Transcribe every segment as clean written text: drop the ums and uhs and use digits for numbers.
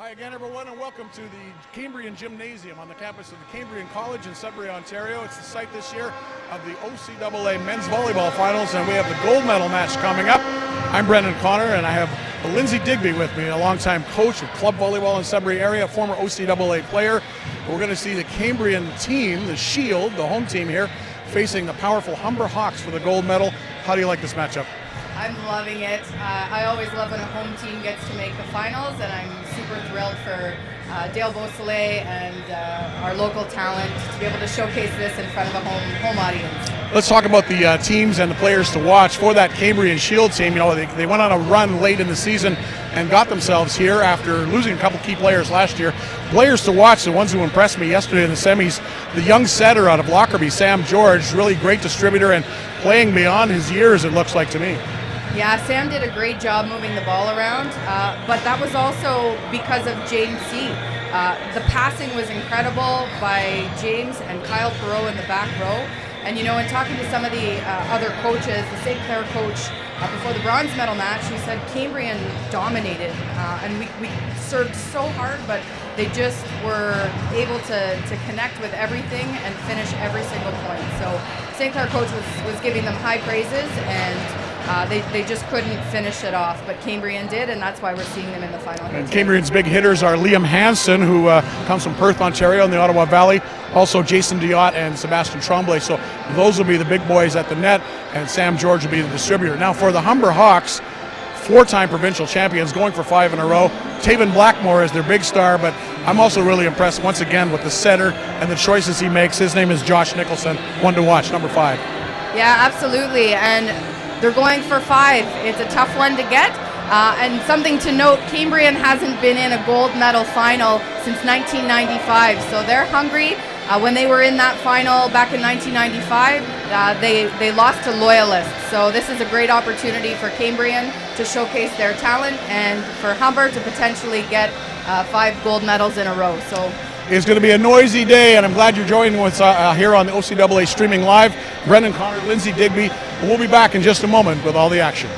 Hi again, everyone, and welcome to the Cambrian Gymnasium on the campus of the Cambrian College in Sudbury, Ontario. It's the site this year of the OCAA Men's Volleyball Finals, and we have the gold medal match coming up. I'm Brendan Connor, and I have Lindsay Digby with me, a longtime coach of club volleyball in Sudbury area, a former OCAA player. We're going to see the Cambrian team, the Shield, the home team here, facing the powerful Humber Hawks for the gold medal. How do you like this matchup? I'm loving it. I always love when a home team gets to make the finals, and I'm super thrilled for Dale Beausoleil and our local talent to be able to showcase this in front of a home audience. Let's talk about the teams and the players to watch for that Cambrian Shield team. You know, they went on a run late in the season and got themselves here after losing a couple key players last year. Players to watch, the ones who impressed me yesterday in the semis, the young setter out of Lockerbie, Sam George, really great distributor and playing beyond his years, it looks like to me. Yeah, Sam did a great job moving the ball around, but that was also because of James C. The passing was incredible by James and Kyle Perot in the back row. And you know, in talking to some of the other coaches, the St. Clair coach before the bronze medal match, he said Cambrian dominated, and we served so hard, but they just were able to connect with everything and finish every single point. So St. Clair coach was giving them high praises, and they just couldn't finish it off, but Cambrian did, and that's why we're seeing them in the final. And Cambrian's big hitters are Liam Hansen, who comes from Perth, Ontario in the Ottawa Valley, also Jason Diot and Sebastian Tremblay. So those will be the big boys at the net, and Sam George will be the distributor. Now for the Humber Hawks, four-time provincial champions, going for 5 in a row. Taven Blackmore is their big star, but I'm also really impressed once again with the setter and the choices he makes. His name is Josh Nicholson, one to watch, number 5. Yeah, absolutely, and they're going for 5. It's a tough one to get, and something to note, Cambrian hasn't been in a gold medal final since 1995, so they're hungry. When they were in that final back in 1995, they lost to Loyalists, so this is a great opportunity for Cambrian to showcase their talent and for Humber to potentially get 5 gold medals in a row. So it's going to be a noisy day, and I'm glad you're joining us here on the OCAA Streaming Live. Brendan Connor, Lindsay Digby, and we'll be back in just a moment with all the action.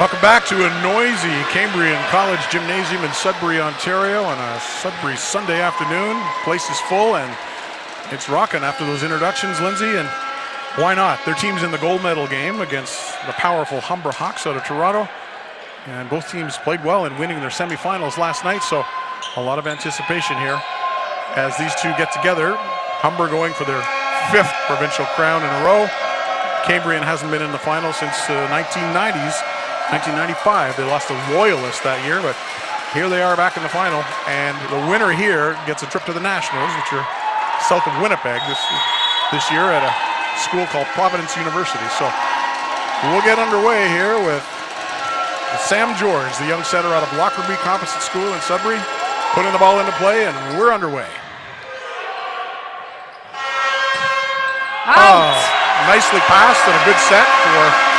Welcome back to a noisy Cambrian College Gymnasium in Sudbury, Ontario on a Sudbury Sunday afternoon. Place is full and it's rocking after those introductions, Lindsay, and why not? Their team's in the gold medal game against the powerful Humber Hawks out of Toronto, and both teams played well in winning their semifinals last night, so a lot of anticipation here as these two get together. Humber going for their 5th provincial crown in a row. Cambrian hasn't been in the final since the 1990s. 1995, they lost to Loyalist that year, but here they are back in the final, and the winner here gets a trip to the Nationals, which are south of Winnipeg this year at a school called Providence University. So we'll get underway here with Sam George, the young setter out of Lockerbie Composite School in Sudbury, putting the ball into play, and we're underway. Out. Nicely passed and a good set for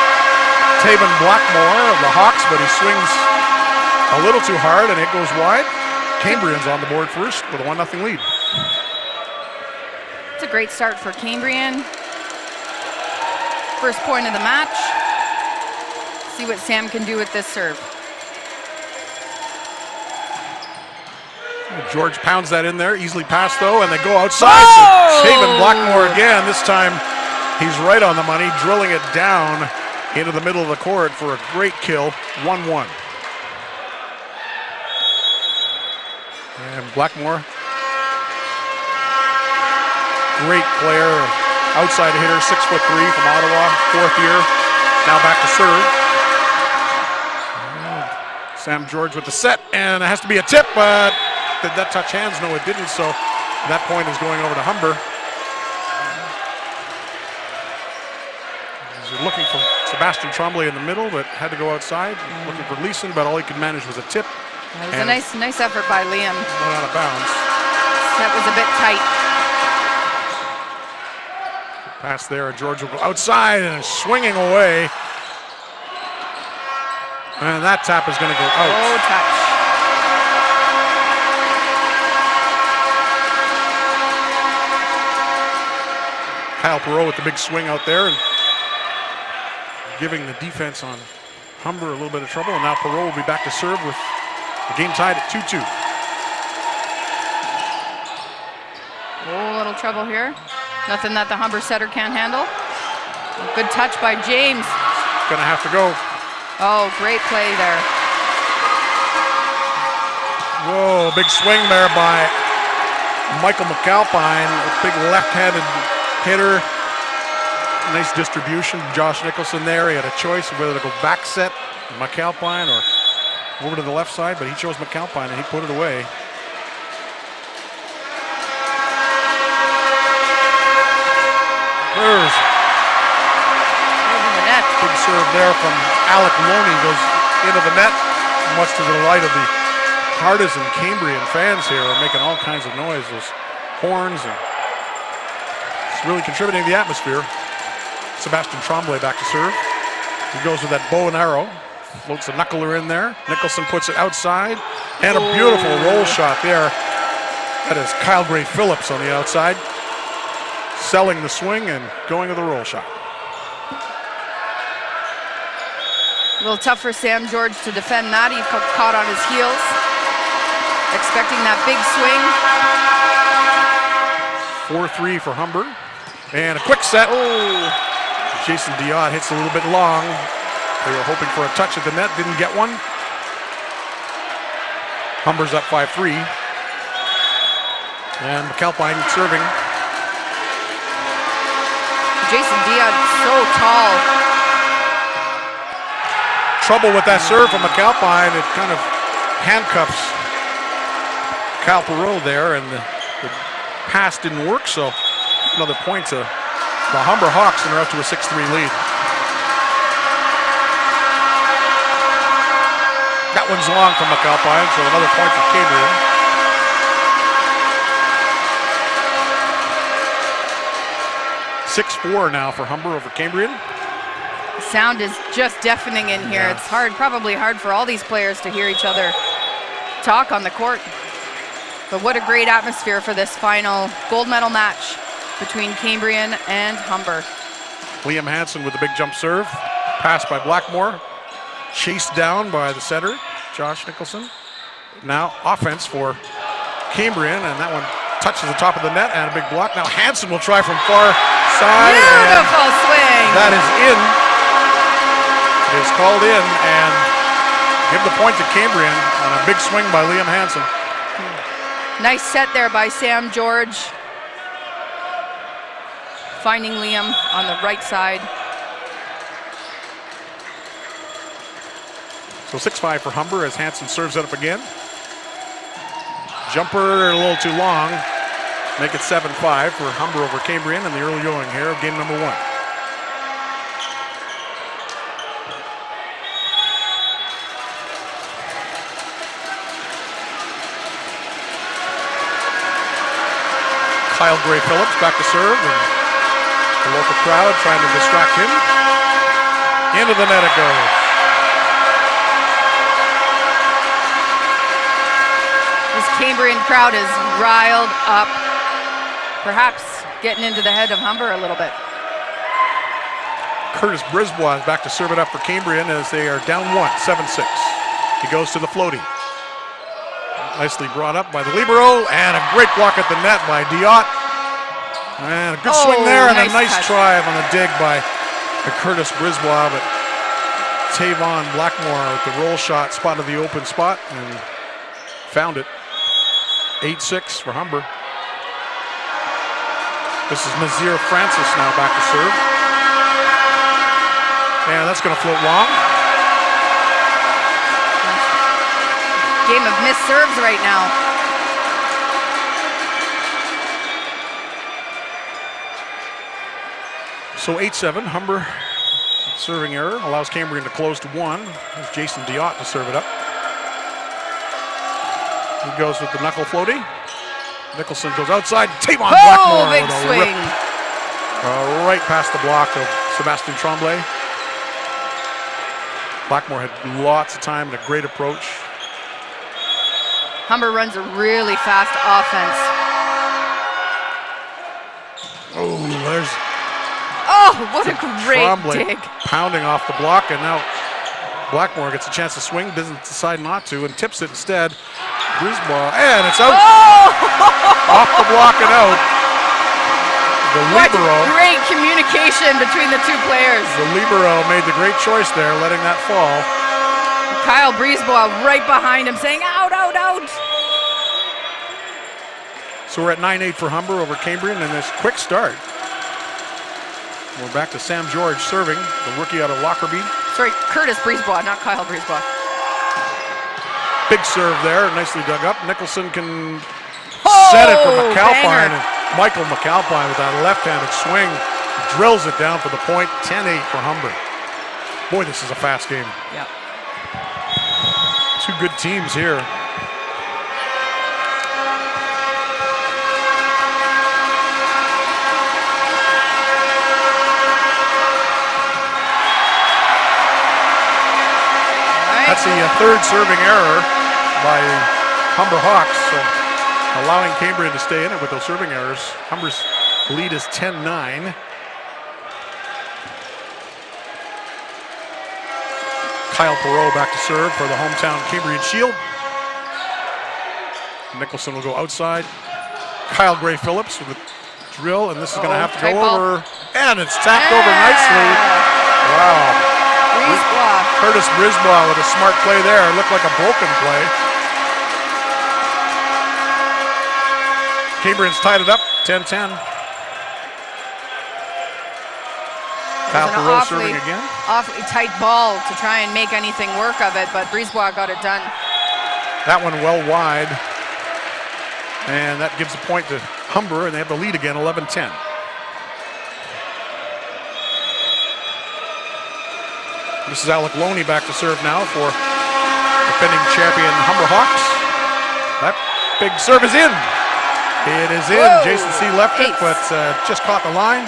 Taven Blackmore of the Hawks, but he swings a little too hard and it goes wide. Cambrian's on the board first with a 1-0 lead. It's a great start for Cambrian. First point of the match. See what Sam can do with this serve. George pounds that in there, easily passed though, and they go outside. So Taven Blackmore again. This time he's right on the money, drilling it down into the middle of the court for a great kill, 1-1. And Blackmore, great player, outside hitter, 6'3" from Ottawa, 4th year, now back to serve. And Sam George with the set, and it has to be a tip, but did that touch hands? No, it didn't, so that point is going over to Humber. He's looking for Sebastian Tremblay in the middle, but had to go outside. Looking for Leeson, but all he could manage was a tip. That was a nice effort by Liam. Went out of bounds. That was a bit tight. Pass there, and George will go outside and swinging away. And that tap is going to go out. Oh, touch. Kyle Perreault with the big swing out there and giving the defense on Humber a little bit of trouble, and now Perreault will be back to serve with the game tied at 2-2. Oh, a little trouble here. Nothing that the Humber setter can't handle. Good touch by James. Gonna have to go. Oh, great play there. Whoa, big swing there by Michael McAlpine, a big left-handed hitter. Nice distribution. Josh Nicholson there. He had a choice of whether to go back set McAlpine or over to the left side, but he chose McAlpine and he put it away. There's the net. Big serve there from Alec Loney, goes into the net, much to the delight of the partisan Cambrian fans here are making all kinds of noise. Those horns, and it's really contributing to the atmosphere. Sebastian Tremblay back to serve. He goes with that bow and arrow. Floats a knuckler in there. Nicholson puts it outside. And a beautiful roll shot there. That is Kyle Gray Phillips on the outside. Selling the swing and going to the roll shot. A little tough for Sam George to defend that. He caught on his heels. Expecting that big swing. 4-3 for Humber. And a quick set. Oh! Jason Diot hits a little bit long. They were hoping for a touch at the net, didn't get one. Humber's up 5-3. And McAlpine serving. Jason Diot so tall. Trouble with that serve from McAlpine. It kind of handcuffs Kyle Perreault there, and the pass didn't work, so another point to the Humber Hawks, and they're up to a 6-3 lead. That one's long from McAlpine, so another point for Cambrian. 6-4 now for Humber over Cambrian. The sound is just deafening in here. Yeah. It's hard, probably hard for all these players to hear each other talk on the court. But what a great atmosphere for this final gold medal match between Cambrian and Humber. Liam Hansen with the big jump serve. Pass by Blackmore. chased down by the setter, Josh Nicholson. Now offense for Cambrian, and that one touches the top of the net and a big block. Now Hansen will try from far side. Beautiful swing. That is in. It is called in, and give the point to Cambrian on a big swing by Liam Hansen. Nice set there by Sam George. Finding Liam on the right side. So 6-5 for Humber as Hansen serves it up again. Jumper a little too long. Make it 7-5 for Humber over Cambrian in the early going here of game number 1. Kyle Gray Phillips back to serve, and the local crowd trying to distract him. Into the net it goes. This Cambrian crowd is riled up, perhaps getting into the head of Humber a little bit. Curtis Brisbois is back to serve it up for Cambrian as they are down 1, 7-6. He goes to the floaty. Nicely brought up by the libero, and a great block at the net by Diot. And a good swing there, and a nice drive on the dig by Curtis Brisbois, but Tavon Blackmore with the roll shot spotted the open spot and found it. 8-6 for Humber. This is Nazir Francis now back to serve. And that's going to float long. Game of missed serves right now. So 8-7, Humber serving error allows Cambrian to close to 1. There's Jason Diot to serve it up. He goes with the knuckle floaty. Nicholson goes outside. Tavon Blackmore big with a swing. Rip, right past the block of Sebastien Tremblay. Blackmore had lots of time and a great approach. Humber runs a really fast offense. Oh, there's what a great Tremblay dig. pounding off the block, and now Blackmore gets a chance to swing, doesn't decide not to, and tips it instead. Brisbois, and it's out. Off the block and out. The libero. What great communication between the two players. The libero made the great choice there, letting that fall. Kyle Brisbois right behind him saying, out, out, out. So we're at 9-8 for Humber over Cambrian, and this quick start. We're back to Sam George serving, the rookie out of Lockerbie. Sorry, Curtis Brisbois, not Kyle Brisbois. Big serve there, nicely dug up. Nicholson can set it for McAlpine, and Michael McAlpine with that left-handed swing drills it down for the point. 10-8 for Humber. Boy, this is a fast game. Yeah. Two good teams here. That's the third serving error by Humber Hawks, so allowing Cambrian to stay in it with those serving errors. Humber's lead is 10-9. Kyle Perreault back to serve for the hometown Cambrian Shield. Nicholson will go outside. Kyle Gray Phillips with a drill, and this is going to have to go over. And it's tapped over nicely. Wow. Curtis Brisbois with a smart play there. It looked like a broken play. Cambrian's tied it up, 10-10. Kyle Perreault serving again. Awfully tight ball to try and make anything work of it, but Brisbois got it done. That one well wide. And that gives the point to Humber, and they have the lead again, 11-10. This is Alec Loney back to serve now for defending champion Humber Hawks. That big serve is in. It is in. Whoa. Jason C. left it, but just caught the line.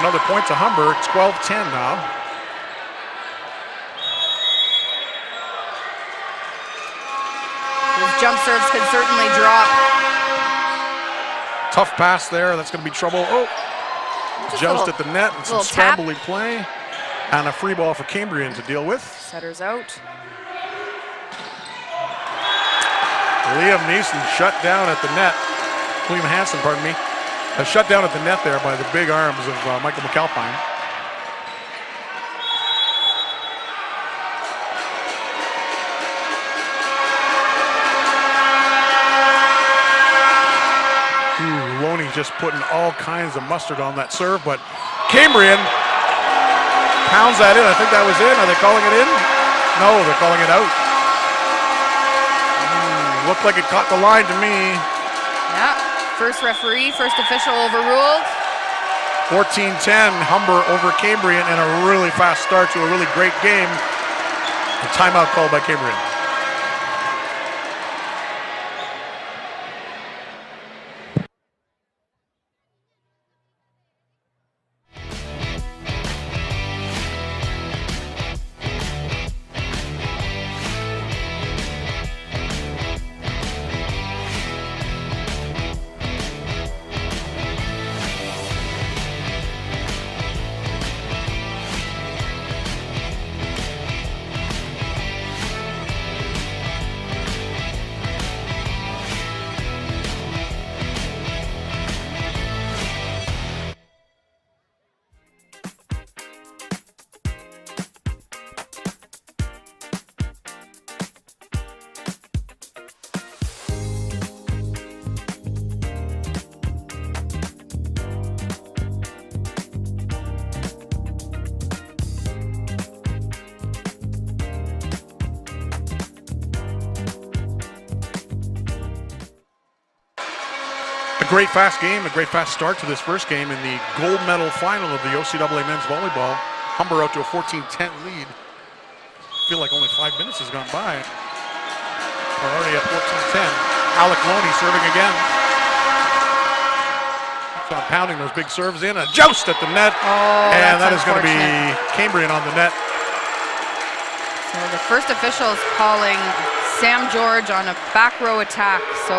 Another point to Humber, 12-10 now. Those jump serves can certainly drop. Tough pass there. That's going to be trouble. Oh, joust at the net and some scrambly play. And a free ball for Cambrian to deal with. Setter's out. Liam Neeson shut down at the net. William Hansen, pardon me, shut down at the net there by the big arms of Michael McAlpine. Loney just putting all kinds of mustard on that serve, but Cambrian pounds that in. I think that was in. Are they calling it in? No, they're calling it out. Looked like it caught the line to me. Yeah, first referee, first official overruled. 14-10, Humber over Cambrian, and a really fast start to a really great game. A timeout called by Cambrian. Great fast game, a great fast start to this first game in the gold medal final of the OCAA men's volleyball. Humber out to a 14-10 lead. I feel like only 5 minutes has gone by. We're already at 14-10. Alec Loney serving again. Keeps on pounding those big serves in. A joust at the net. Oh, and that is going to be Cambrian on the net. So the first official is calling Sam George on a back row attack. So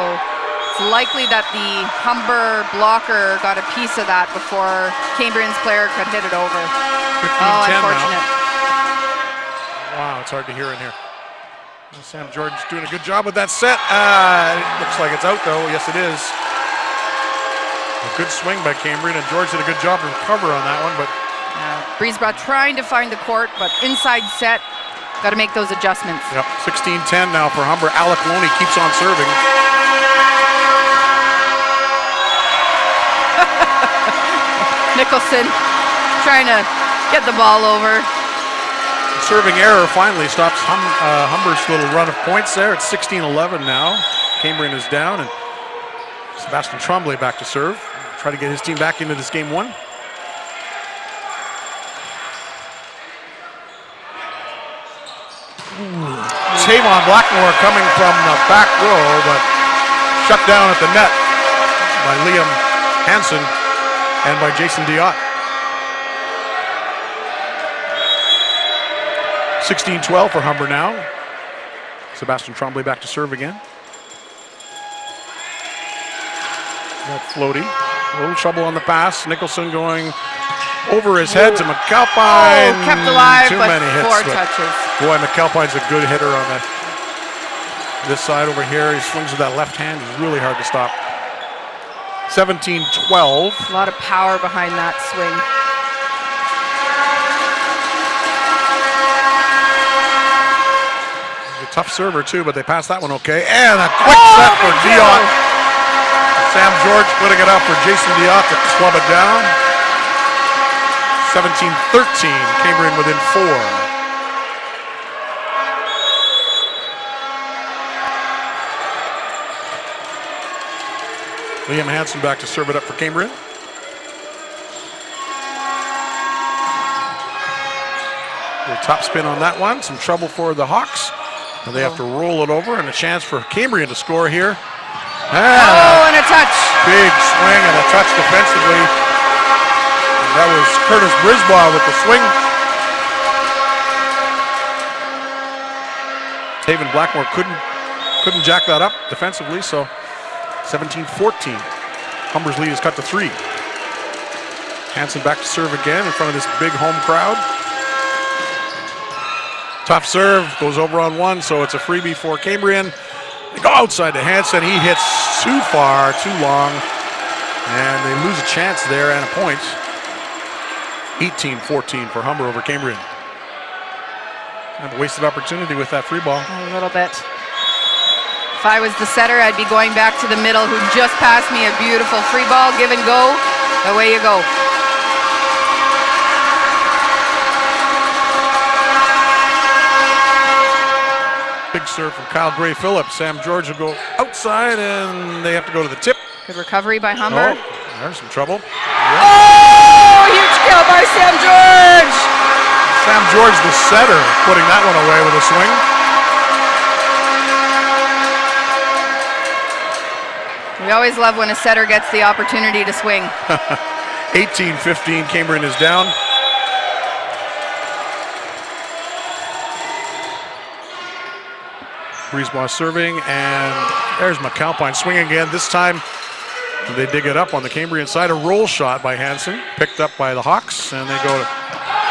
it's likely that the Humber blocker got a piece of that before Cambrian's player could hit it over. 15-10 unfortunate. Now. Wow, it's hard to hear in here. Well, Sam George doing a good job with that set. It looks like it's out though. Yes, it is. A good swing by Cambrian, and George did a good job to recover on that one. But Breesborough trying to find the court, but inside set, got to make those adjustments. Yep, 16-10 now for Humber. Alec Loney keeps on serving. Nicholson trying to get the ball over. Serving error finally stops Humber's little run of points there. It's 16-11 now. Cambrian is down, and Sebastian Tremblay back to serve. Try to get his team back into this game one. Tavon Blackmore coming from the back row, but shut down at the net by Liam Hansen and by Jason Diot. 16-12 for Humber now. Sebastian Tremblay back to serve again. That floaty. A little trouble on the pass. Nicholson going over his head to McAlpine. Oh, kept alive, Too but many hits, 4 touches. Boy, McAlpine's a good hitter on this side over here. He swings with that left hand. He's really hard to stop. 17-12. A lot of power behind that swing. He's a tough server too, but they passed that one okay. And a quick set for Diot. Sam George putting it up for Jason Diot to club it down. 17-13, Cambrian within 4. Liam Hansen back to serve it up for Cambrian. Little top spin on that one. Some trouble for the Hawks. And they have to roll it over, and a chance for Cambrian to score here. And a touch. Big swing and a touch defensively. And that was Curtis Brisbois with the swing. Tavon Blackmore couldn't jack that up defensively, so 17-14. Humber's lead is cut to 3. Hansen back to serve again in front of this big home crowd. Tough serve, goes over on one, so it's a freebie for Cambrian. They go outside to Hansen. He hits too far, too long, and they lose a chance there and a point. 18-14 for Humber over Cambrian. Kind of a wasted opportunity with that free ball. A little bit. If I was the setter, I'd be going back to the middle, who just passed me a beautiful free ball. Give and go. Away you go. Big serve from Kyle Gray-Phillips. Sam George will go outside, and they have to go to the tip. Good recovery by Humber. Oh, there's some trouble. Yeah. Oh, huge kill by Sam George. Sam George, the setter, putting that one away with a swing. We always love when a setter gets the opportunity to swing. 18-15, Cambrian is down. Brisebois serving, and there's McAlpine swinging again. This time they dig it up on the Cambrian side. A roll shot by Hansen, picked up by the Hawks, and they go to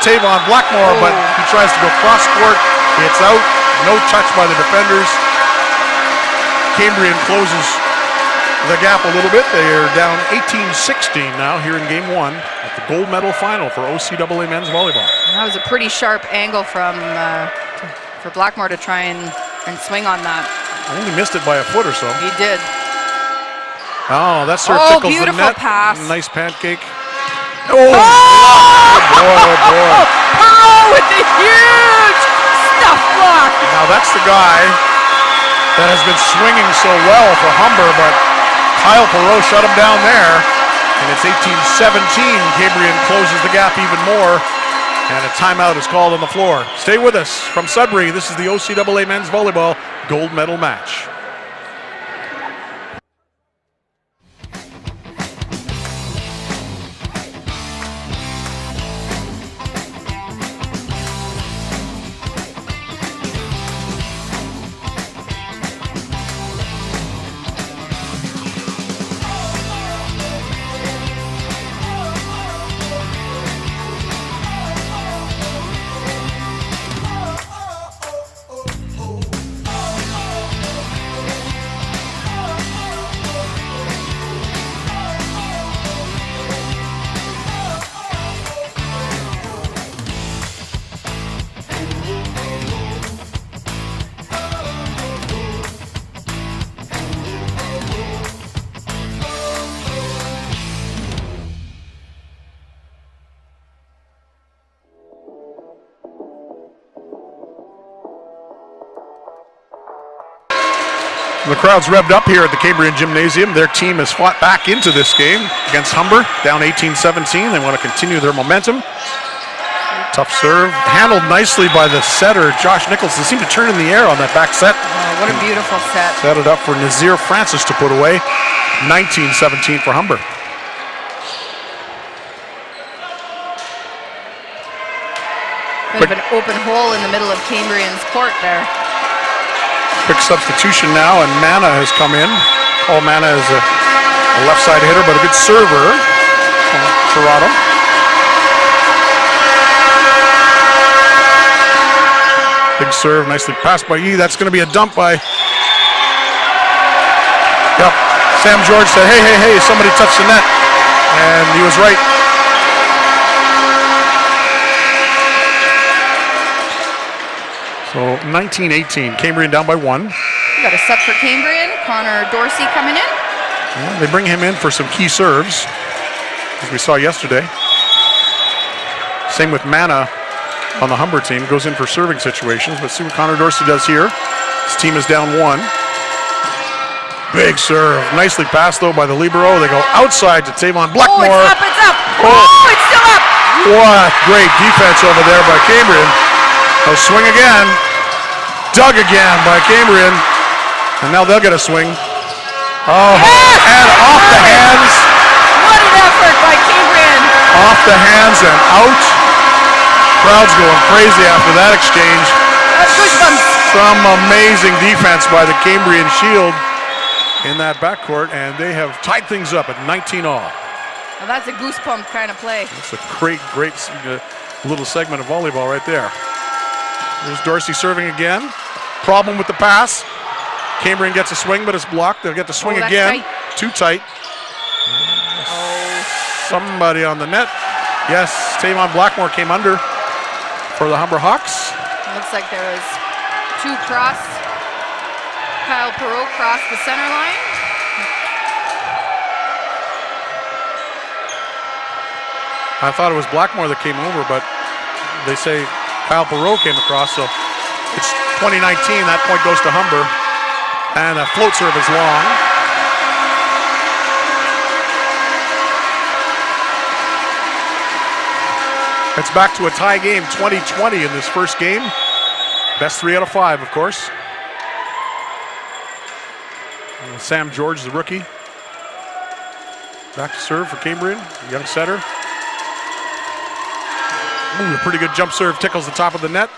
Tavon Blackmore, but he tries to go cross court. It's out, no touch by the defenders. Cambrian closes the gap a little bit. They are down 18-16 now here in game one at the gold medal final for OCAA men's volleyball. That was a pretty sharp angle for Blackmore to try and swing on that. Only missed it by a foot or so. He did. Oh, that sort of tickles the net. Beautiful pass. Nice pancake. Oh! Oh boy, oh boy. Oh, with the huge stuff block. Now that's the guy that has been swinging so well for Humber, but Kyle Perreault shut him down there. And it's 18-17. Cambrian closes the gap even more. And a timeout is called on the floor. Stay with us from Sudbury. This is the OCAA men's volleyball gold medal match. The crowd's revved up here at the Cambrian Gymnasium. Their team has fought back into this game against Humber, down 18-17. They want to continue their momentum. Tough serve, handled nicely by the setter, Josh Nichols. They seem to turn in the air on that back set. Oh, what a beautiful set. Set it up for Nazir Francis to put away. 19-17 for Humber. Bit of an open hole in the middle of Cambrian's court there. Quick substitution now, and Mana has come in. Paul Mana is a left side hitter, but a good server from Toronto. Big serve, nicely passed by Yee. That's going to be a dump by... Yep. Sam George said, hey, hey, hey, somebody touched the net. And he was right. So 19-18, Cambrian down by one. We got a set for Cambrian. Connor Dorsey coming in. Yeah, they bring him in for some key serves, as we saw yesterday. Same with Mana on the Humber team, goes in for serving situations, but see what Connor Dorsey does here. His team is down one. Big serve, nicely passed though by the libero. They go outside to Tavon Blackmore. Oh, it's up, it's up. Oh, it's still up. What great defense over there by Cambrian. They'll swing again. Dug again by Cambrian. And now they'll get a swing. Oh, yes! And off the hands. What an effort by Cambrian. Off the hands and out. Crowd's going crazy after that exchange. That's goosebumps. Some amazing defense by the Cambrian Shield in that backcourt, and they have tied things up at 19 all. Well, that's a goosebump kind of play. It's a great little segment of volleyball right there. There's Dorsey serving again. Problem with the pass. Cambrian gets a swing, but it's blocked. They'll get the swing again. Tight. Too tight. Somebody on the net. Yes, Tavon Blackmore came under for the Humber Hawks. Looks like there was 2 cross. Kyle Perot crossed the center line. I thought it was Blackmore that came over, but they say Kyle Perot came across, so it's 2019. That point goes to Humber. And a float serve is long. It's back to a tie game, 20-20 in this first game. Best 3 out of 5, of course. And Sam George, the rookie. Back to serve for Cambrian, young setter. Ooh, a pretty good jump serve, tickles the top of the net.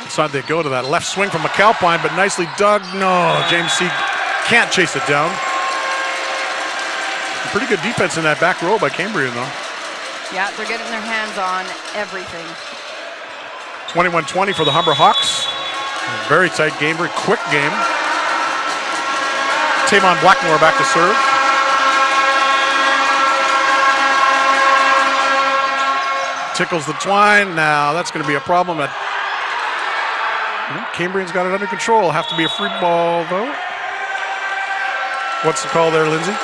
Inside they go to that left swing from McAlpine, but nicely dug. No, James C. can't chase it down. Pretty good defense in that back row by Cambrian, though. Yeah, they're getting their hands on everything. 21-20 for the Humber Hawks. Very tight game, very quick game. Tavon Blackmore back to serve. Tickles the twine. Now that's going to be a problem. Cambrian's got it under control. Have to be a free ball, though. What's the call there, Lindsay?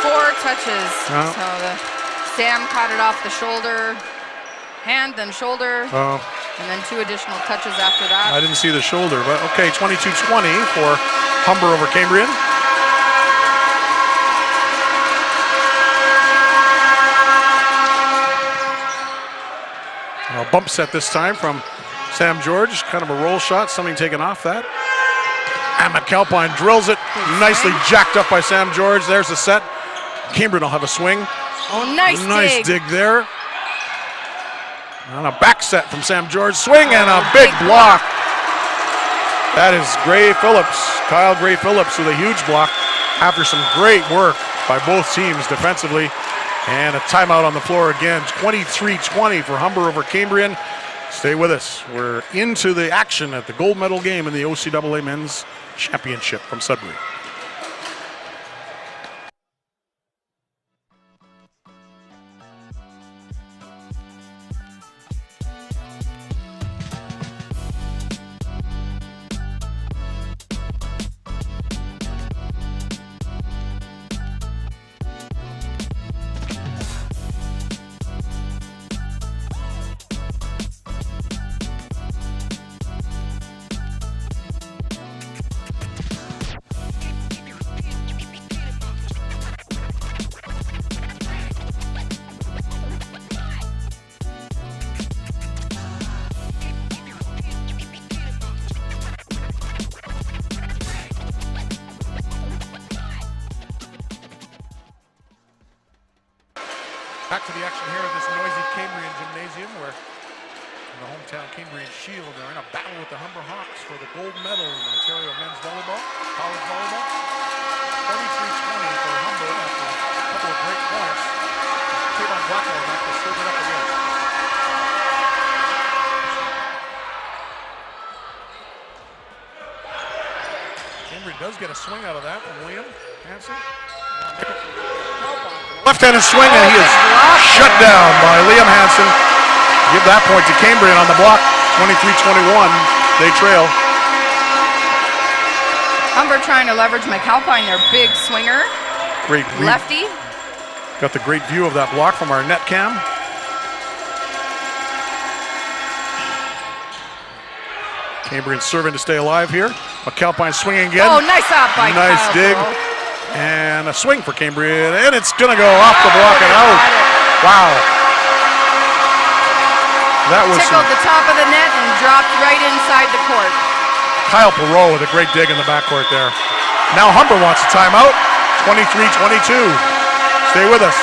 4 touches. Oh. So Sam caught it off the shoulder, hand, then shoulder, and then 2 additional touches after that. I didn't see the shoulder, but okay, 22-20 for Humber over Cambrian. A bump set this time from Sam George, kind of a roll shot, something taken off that. And McAlpine drills it, nicely jacked up by Sam George. There's the set. Cambrian will have a swing. Oh, nice dig there. And a back set from Sam George. Swing and a big block. That is Gray Phillips, Kyle Gray Phillips with a huge block after some great work by both teams defensively. And a timeout on the floor again. 23-20 for Humber over Cambrian. Stay with us. We're into the action at the gold medal game in the OCAA Men's Championship from Sudbury. Back to the action here at this noisy Cambrian gymnasium where in the hometown Cambrian Shield are in a battle with the Humber Hawks for the gold medal in Ontario men's volleyball, college volleyball. 23-20 for Humber after a couple of great points. Tavon Blackmore back to serve it up again. Cambrian does get a swing out of that from Liam Hansen. Left-handed swing, and he is shut down by Liam Hansen. Give that point to Cambrian on the block. 23-21, they trail. Humber trying to leverage McAlpine, their big swinger. Great lefty. Got the great view of that block from our net cam. Cambrian serving to stay alive here. McAlpine swinging again. Oh, nice up by Nice Kyle dig. Perot. And a swing for Cambrian, and it's going to go off the block and out. Wow. That was tickled the top of the net and dropped right inside the court. Kyle Perot with a great dig in the backcourt there. Now Humber wants a timeout. 23-22. Stay with us.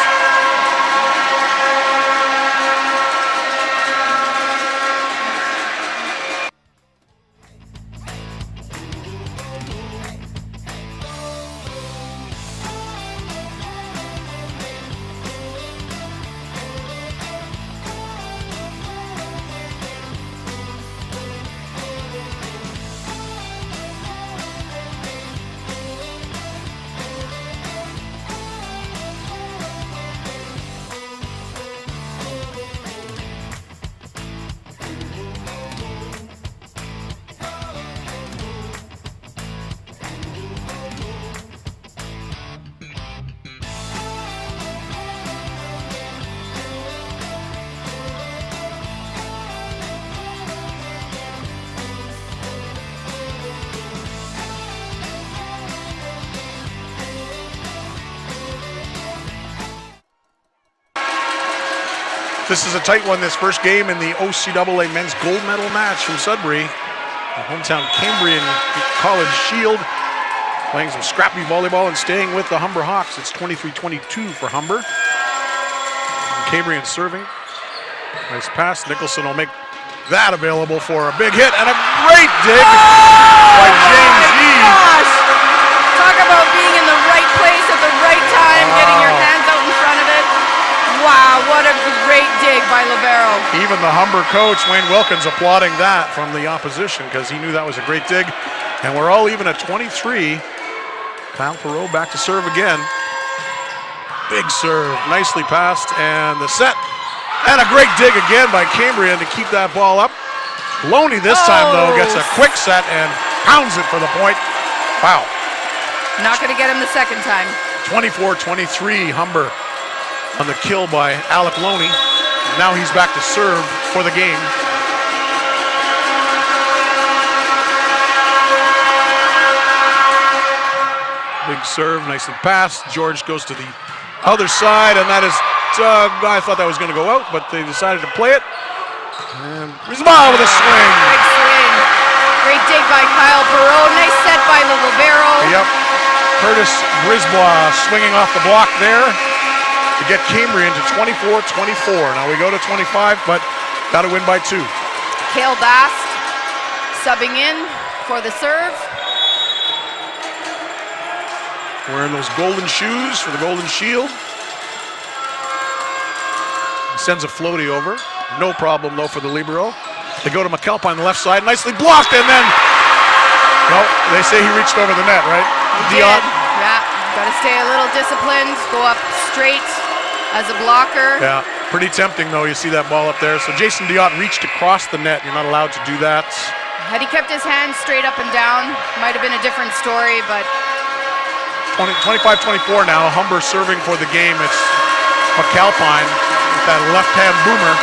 This is a tight one, this first game in the OCAA men's gold medal match from Sudbury. The hometown Cambrian College Shield playing some scrappy volleyball and staying with the Humber Hawks. It's 23-22 for Humber. Cambrian serving. Nice pass. Nicholson will make that available for a big hit and a great dig by James E. Gosh! Talk about being in the right place at the right time, getting your hands out in front of it. Wow, what a great dig by libero. Even the Humber coach, Wayne Wilkins, applauding that from the opposition because he knew that was a great dig. And we're all even at 23. Kyle Perreault back to serve again. Big serve, nicely passed, and the set. And a great dig again by Cambrian to keep that ball up. Loney this time, though, gets a quick set and pounds it for the point. Wow. Not going to get him the second time. 24-23, Humber on the kill by Alec Loney. Now he's back to serve for the game. Big serve, nicely passed. George goes to the other side, and that is, I thought that was going to go out, but they decided to play it. And Brisbois with a swing. Big swing. Great dig by Kyle Perreault. Nice set by the libero. Yep. Curtis Brisbois swinging off the block there to get Cambrian to 24-24. Now we go to 25, but got to win by 2. Cale Bast subbing in for the serve. Wearing those golden shoes for the Golden Shield. Sends a floaty over. No problem, though, for the libero. They go to McAlpine on the left side. Nicely blocked, and then, well, they say he reached over the net, right? He did. Yeah, got to stay a little disciplined. Go up straight as a blocker. Yeah, pretty tempting, though. You see that ball up there. So Jason Diot reached across the net. You're not allowed to do that. Had he kept his hands straight up and down, might have been a different story, but 25-24 now. Humber serving for the game. It's McAlpine with that left-hand boomer.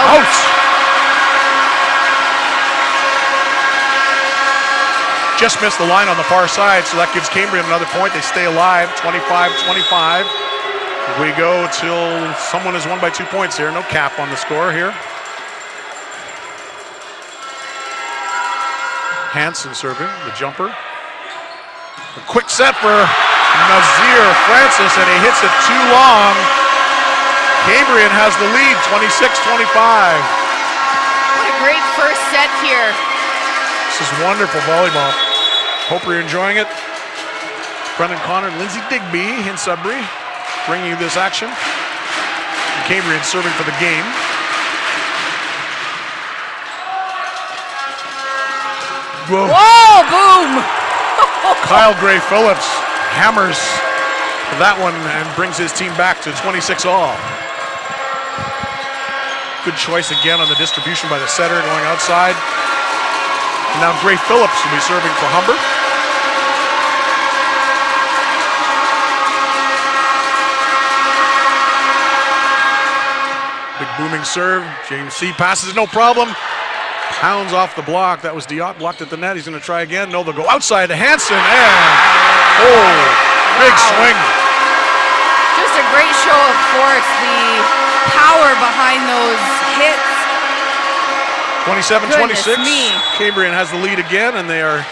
Out! Just missed the line on the far side, so that gives Cambrian another point. They stay alive, 25-25. We go till someone has won by 2 points here. No cap on the score here. Hansen serving, the jumper. A quick set for Nazir Francis, and he hits it too long. Cambrian has the lead, 26-25. What a great first set here. This is wonderful volleyball. Hope you're enjoying it. Brendan Connor and Lindsay Digby in Sudbury bringing you this action. And Cambrian serving for the game. Whoa, Whoa, boom! Kyle Gray Phillips hammers that one and brings his team back to 26-all. Good choice again on the distribution by the setter going outside. And now Gray Phillips will be serving for Humber. Big booming serve. James C. passes, no problem. Pounds off the block. That was Diot blocked at the net. He's going to try again. No, they'll go outside to Hansen, and big swing. Just a great show of force. The power behind those hits. 27-26. Goodness me. Cambrian has the lead again, and they are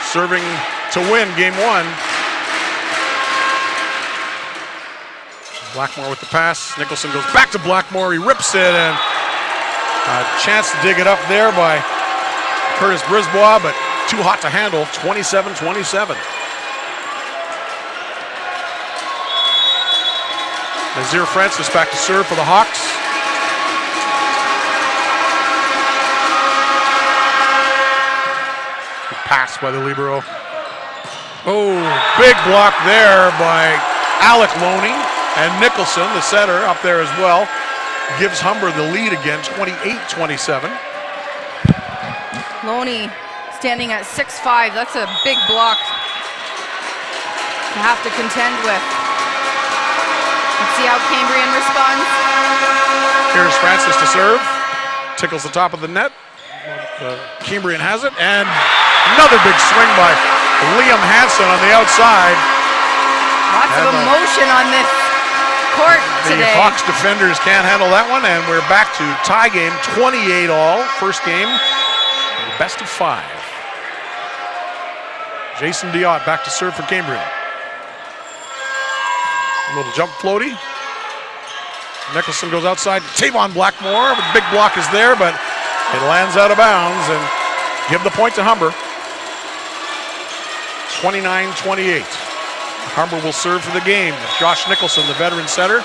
serving to win game 1. Blackmore with the pass. Nicholson goes back to Blackmore. He rips it, and a chance to dig it up there by Curtis Brisbois, but too hot to handle. 27-27. Nazir Francis back to serve for the Hawks. Good pass by the libero. Oh, big block there by Alec Loney, and Nicholson, the setter, up there as well. Gives Humber the lead again, 28-27. Loney standing at 6'5". That's a big block to have to contend with. Let's see how Cambrian responds. Here's Francis to serve. Tickles the top of the net. Cambrian has it, and another big swing by Liam Hansen on the outside. Lots of emotion on this court today. The Hawks defenders can't handle that one, and we're back to tie game, 28 all. First game, best of 5. Jason Diot back to serve for Cambrian. A little jump floaty. Nicholson goes outside. Tavon Blackmore, the big block is there, but it lands out of bounds and give the point to Humber. 29-28. Humber will serve for the game. Josh Nicholson, the veteran setter.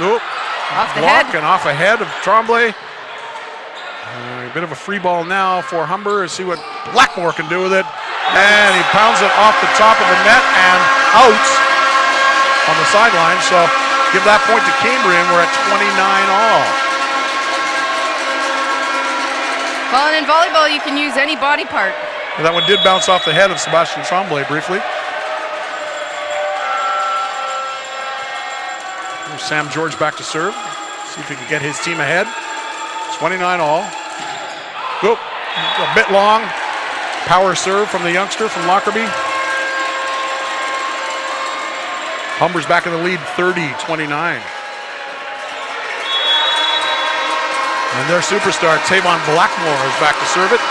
Nope. Off the block head. And off ahead of Tremblay. A bit of a free ball now for Humber. Let's see what Blackmore can do with it. And he pounds it off the top of the net and out on the sideline. So give that point to Cambrian. We're at 29 all. Well, and in volleyball, you can use any body part. And that one did bounce off the head of Sebastian Tremblay briefly. Here's Sam George back to serve. See if he can get his team ahead. 29 all. Oop, a bit long. Power serve from the youngster from Lockerbie. Humber's back in the lead, 30-29. And their superstar, Tavon Blackmore, is back to serve it.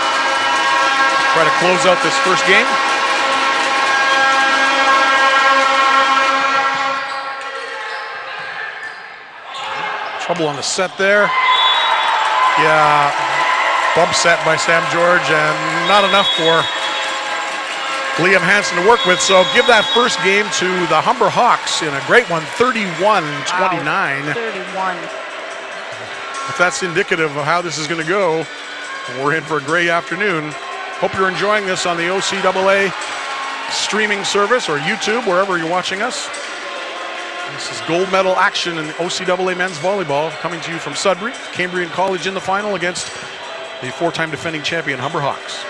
Try to close out this first game. Trouble on the set there. Yeah, bump set by Sam George, and not enough for Liam Hansen to work with. So give that first game to the Humber Hawks in a great one, 31-29. Wow, 31. If that's indicative of how this is going to go, we're in for a great afternoon. Hope you're enjoying this on the OCAA streaming service or YouTube, wherever you're watching us. This is gold medal action in OCAA men's volleyball, coming to you from Sudbury. Cambrian College in the final against the 4-time defending champion Humber Hawks.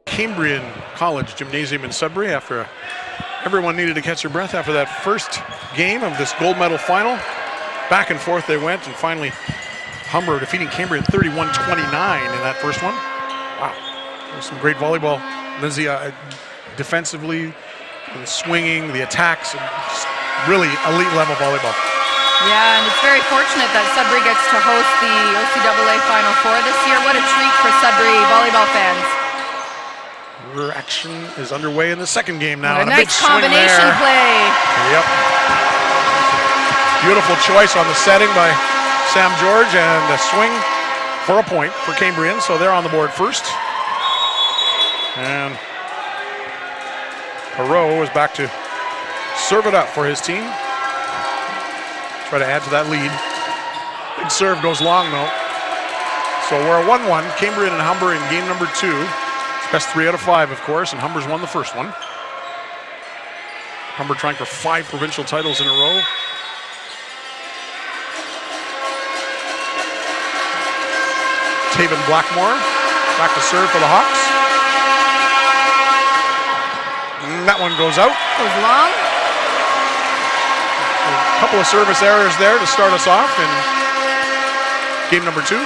Cambrian College Gymnasium in Sudbury after everyone needed to catch their breath after that first game of this gold medal final. Back and forth they went, and finally Humber defeating Cambrian 31-29 in that first one. Wow, there's some great volleyball. Lindsay, defensively, and the swinging, the attacks, and just really elite level volleyball. Yeah, and it's very fortunate that Sudbury gets to host the OCAA Final Four this year. What a treat for Sudbury volleyball fans. Action is underway in the second game now. A nice combination play. Yep. Beautiful choice on the setting by Sam George, and a swing for a point for Cambrian, so they're on the board first. And Perot is back to serve it up for his team. Try to add to that lead. Big serve goes long though. So we're at 1-1. Cambrian and Humber in game number 2. It's best 3 out of 5, of course, and Humber's won the first one. Humber trying for 5 provincial titles in a row. Taven Blackmore back to serve for the Hawks. And that one goes out. Goes long. A couple of service errors there to start us off in game number 2.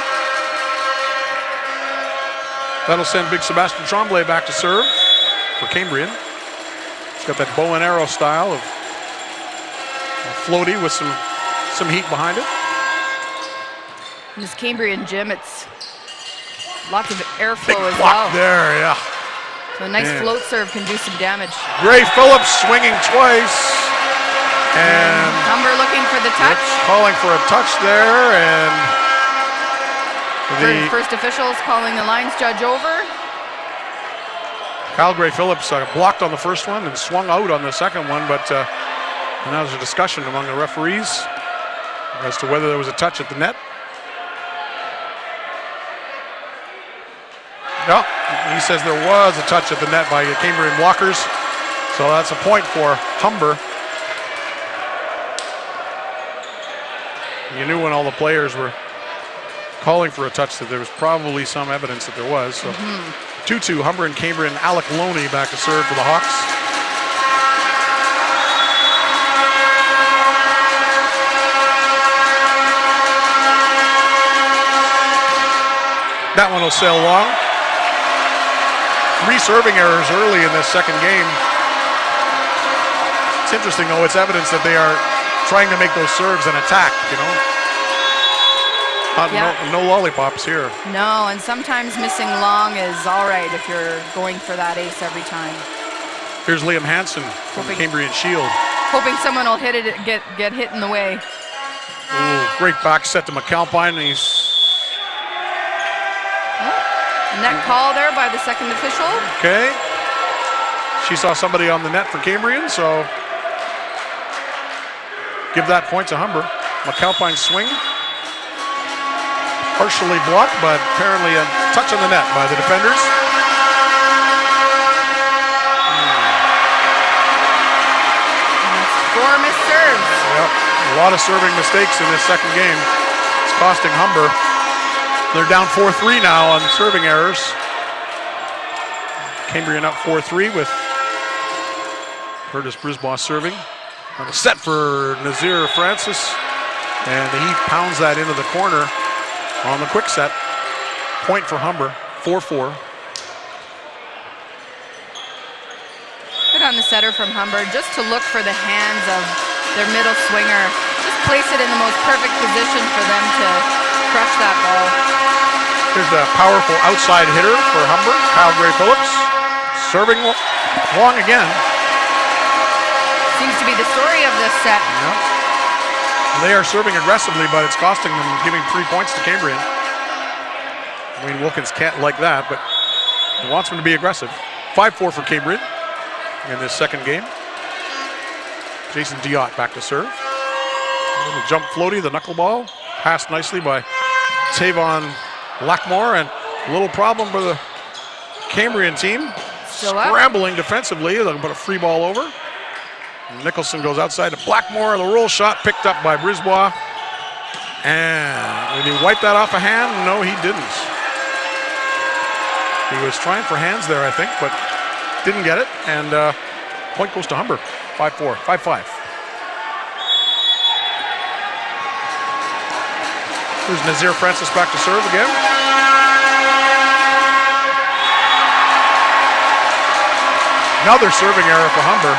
That'll send big Sebastian Tremblay back to serve for Cambrian. He's got that bow and arrow style of floaty with some heat behind it. In this Cambrian gym, it's lots of airflow Big as block well. there, yeah. So a nice float serve can do some damage. Gray Phillips swinging twice. And Humber looking for the touch. Calling for a touch there, and the First officials calling the lines judge over. Kyle Gray Phillips blocked on the first one and swung out on the second one, but now there's a discussion among the referees as to whether there was a touch at the net. No, he says there was a touch at the net by Cambrian blockers, so that's a point for Humber. You knew when all the players were calling for a touch that there was probably some evidence that there was. So 2-2, Humber and Cambrian. Alec Loney back to serve for the Hawks. That one will sail long. 3 serving errors early in this second game. It's interesting though, it's evidence that they are trying to make those serves an attack, you know. No lollipops here. No, and sometimes missing long is all right if you're going for that ace every time. Here's Liam Hansen from the Cambrian Shield. Hoping someone will hit it, get hit in the way. Ooh, great back set to McAlpine, and he's... Net call there by the second official. Okay. She saw somebody on the net for Cambrian, so give that point to Humber. McAlpine swing. Partially blocked, but apparently a touch on the net by the defenders. That's 4 missed serves. Yep, a lot of serving mistakes in this second game. It's costing Humber. They're down 4-3 now on serving errors. Cambrian up 4-3 with Curtis Brisbaugh serving. On the set for Nazir Francis. And he pounds that into the corner on the quick set. Point for Humber, 4-4. Good on the setter from Humber, just to look for the hands of their middle swinger. Just place it in the most perfect position for them to crush that ball. Here's a powerful outside hitter for Humber, Kyle Gray Phillips. Serving long again. Seems to be the story of this set. Yep. They are serving aggressively, but it's costing them, giving 3 points to Cambrian. Wayne Wilkins can't like that, but he wants them to be aggressive. 5-4 for Cambrian in this second game. Jason Diot back to serve. A little jump floaty, the knuckleball. Passed nicely by Tavon Blackmore, and a little problem for the Cambrian team. Still up. Scrambling defensively, they'll put a free ball over. Nicholson goes outside to Blackmore. The roll shot picked up by Brisbois. And did he wipe that off a hand? No, he didn't. He was trying for hands there, I think, but didn't get it. And point goes to Humber. 5-4, 5-5. Here's Nazir Francis back to serve again. Another serving error for Humber.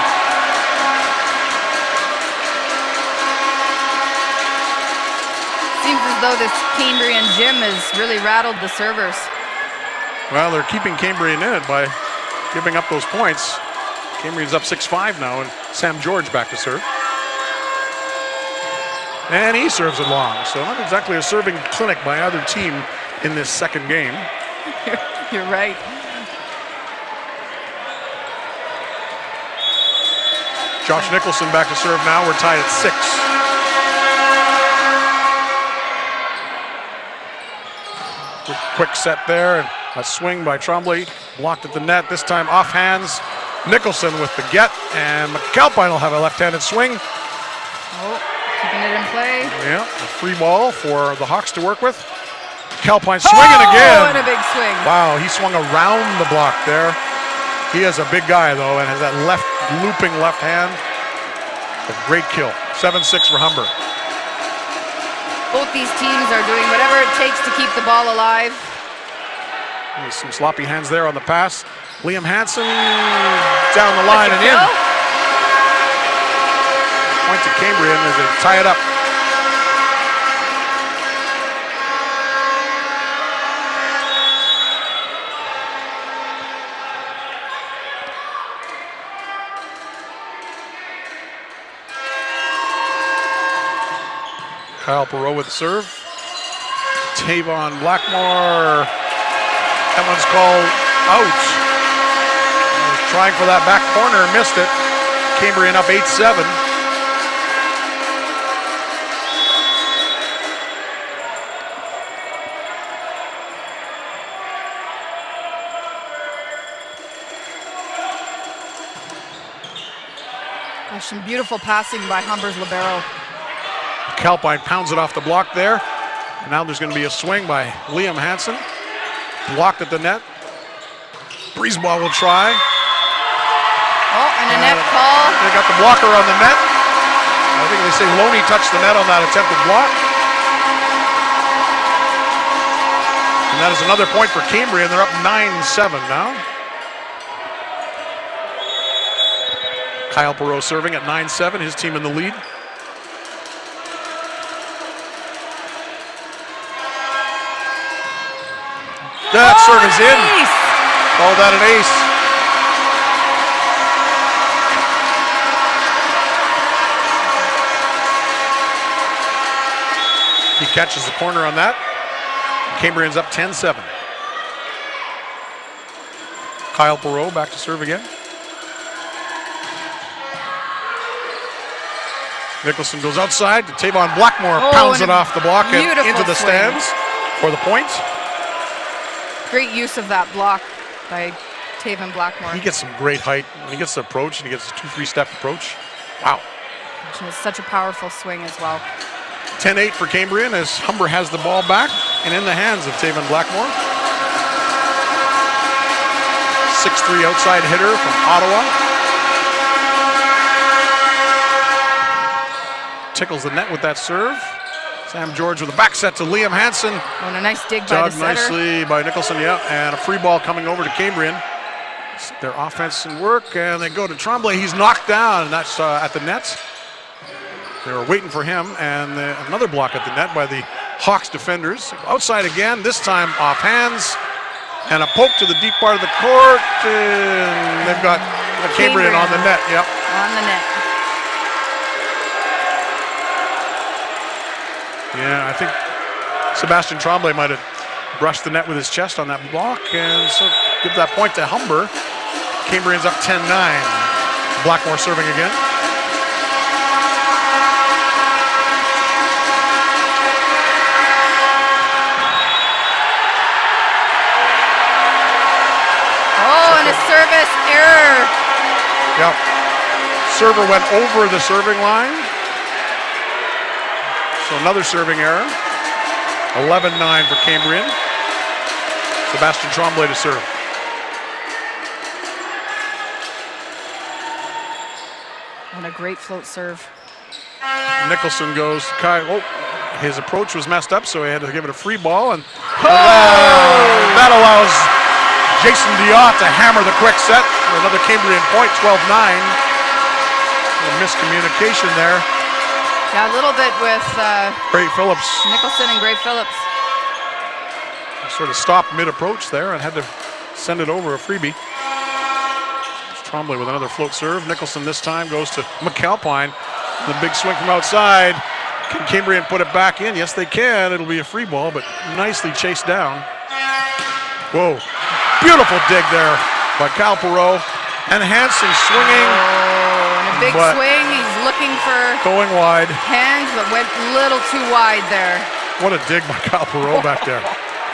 though this Cambrian gym has really rattled the servers. Well, they're keeping Cambrian in it by giving up those points. Cambrian's up 6-5 now, and Sam George back to serve. And he serves it long, so not exactly a serving clinic by either team in this second game. You're right. Josh Nicholson back to serve now. We're tied at 6. Quick set there, and a swing by Tremblay, blocked at the net. This time off hands. Nicholson with the get, and McAlpine will have a left-handed swing. Oh, keeping it in play. Yeah, a free ball for the Hawks to work with. McAlpine swinging again. And a big swing. Wow, he swung around the block there. He is a big guy, though, and has that looping left hand. A great kill. 7-6 for Humber. Both these teams are doing whatever it takes to keep the ball alive. There's some sloppy hands there on the pass. Liam Hansen down the line and in. Point to Cambrian as they tie it up. Kyle Perreault with the serve. Tavon Blackmore. That one's called out. Trying for that back corner, missed it. Cambrian up 8-7. Gosh, some beautiful passing by Humber's libero. Calpine pounds it off the block there. And now there's going to be a swing by Liam Hansen. Blocked at the net. Breezeball will try. Oh, and a net call. They got the blocker on the net. I think they say Loney touched the net on that attempted block. And that is another point for Cambrian. They're up 9-7 now. Kyle Perreault serving at 9-7, his team in the lead. That serve is in. Ace. Call that an ace. He catches the corner on that. Cambrian's up 10-7. Kyle Perreault back to serve again. Nicholson goes outside to Tavon Blackmore, pounds it off the block and into the stands for the point. Great use of that block by Tavon Blackmore. He gets some great height when he gets the approach, and he gets a 2-3 step approach. Wow. And it's such a powerful swing as well. 10-8 for Cambrian as Humber has the ball back and in the hands of Tavon Blackmore. 6'3" outside hitter from Ottawa. Tickles the net with that serve. Sam George with a back set to Liam Hansen. And a nice dig by the setter. Nicely by Nicholson, yeah. And a free ball coming over to Cambrian. Their offense and work, and they go to Tremblay. He's knocked down, and that's at the net. They were waiting for him, and another block at the net by the Hawks defenders. Outside again, this time off hands. And a poke to the deep part of the court. And they've got Cambrian on the net, yep. On the net. Yeah, I think Sebastian Tremblay might have brushed the net with his chest on that block, and so give that point to Humber. Cambrian's up 10-9. Blackmore serving again. Oh, and a service error. Yep. Server went over the serving line. So another serving error. 11-9 for Cambrian. Sebastian Tremblay to serve. And a great float serve. Nicholson goes to Kyle. Oh, his approach was messed up, so he had to give it a free ball. And that allows Jason Diot to hammer the quick set for another Cambrian point, 12-9. A miscommunication there. Yeah, a little bit with Gray Phillips Nicholson and Gray Phillips. sort of stopped mid-approach there and had to send it over a freebie. Trombley with another float serve. Nicholson this time goes to McAlpine. The big swing from outside. Can Cambrian put it back in? Yes, they can. It'll be a free ball, but nicely chased down. Whoa. Beautiful dig there by Kyle Perreault. And Hansen swinging. Oh, and a big swing. He's looking for going wide. Hands, but went a little too wide there. What a dig by Kyle Perreault back there.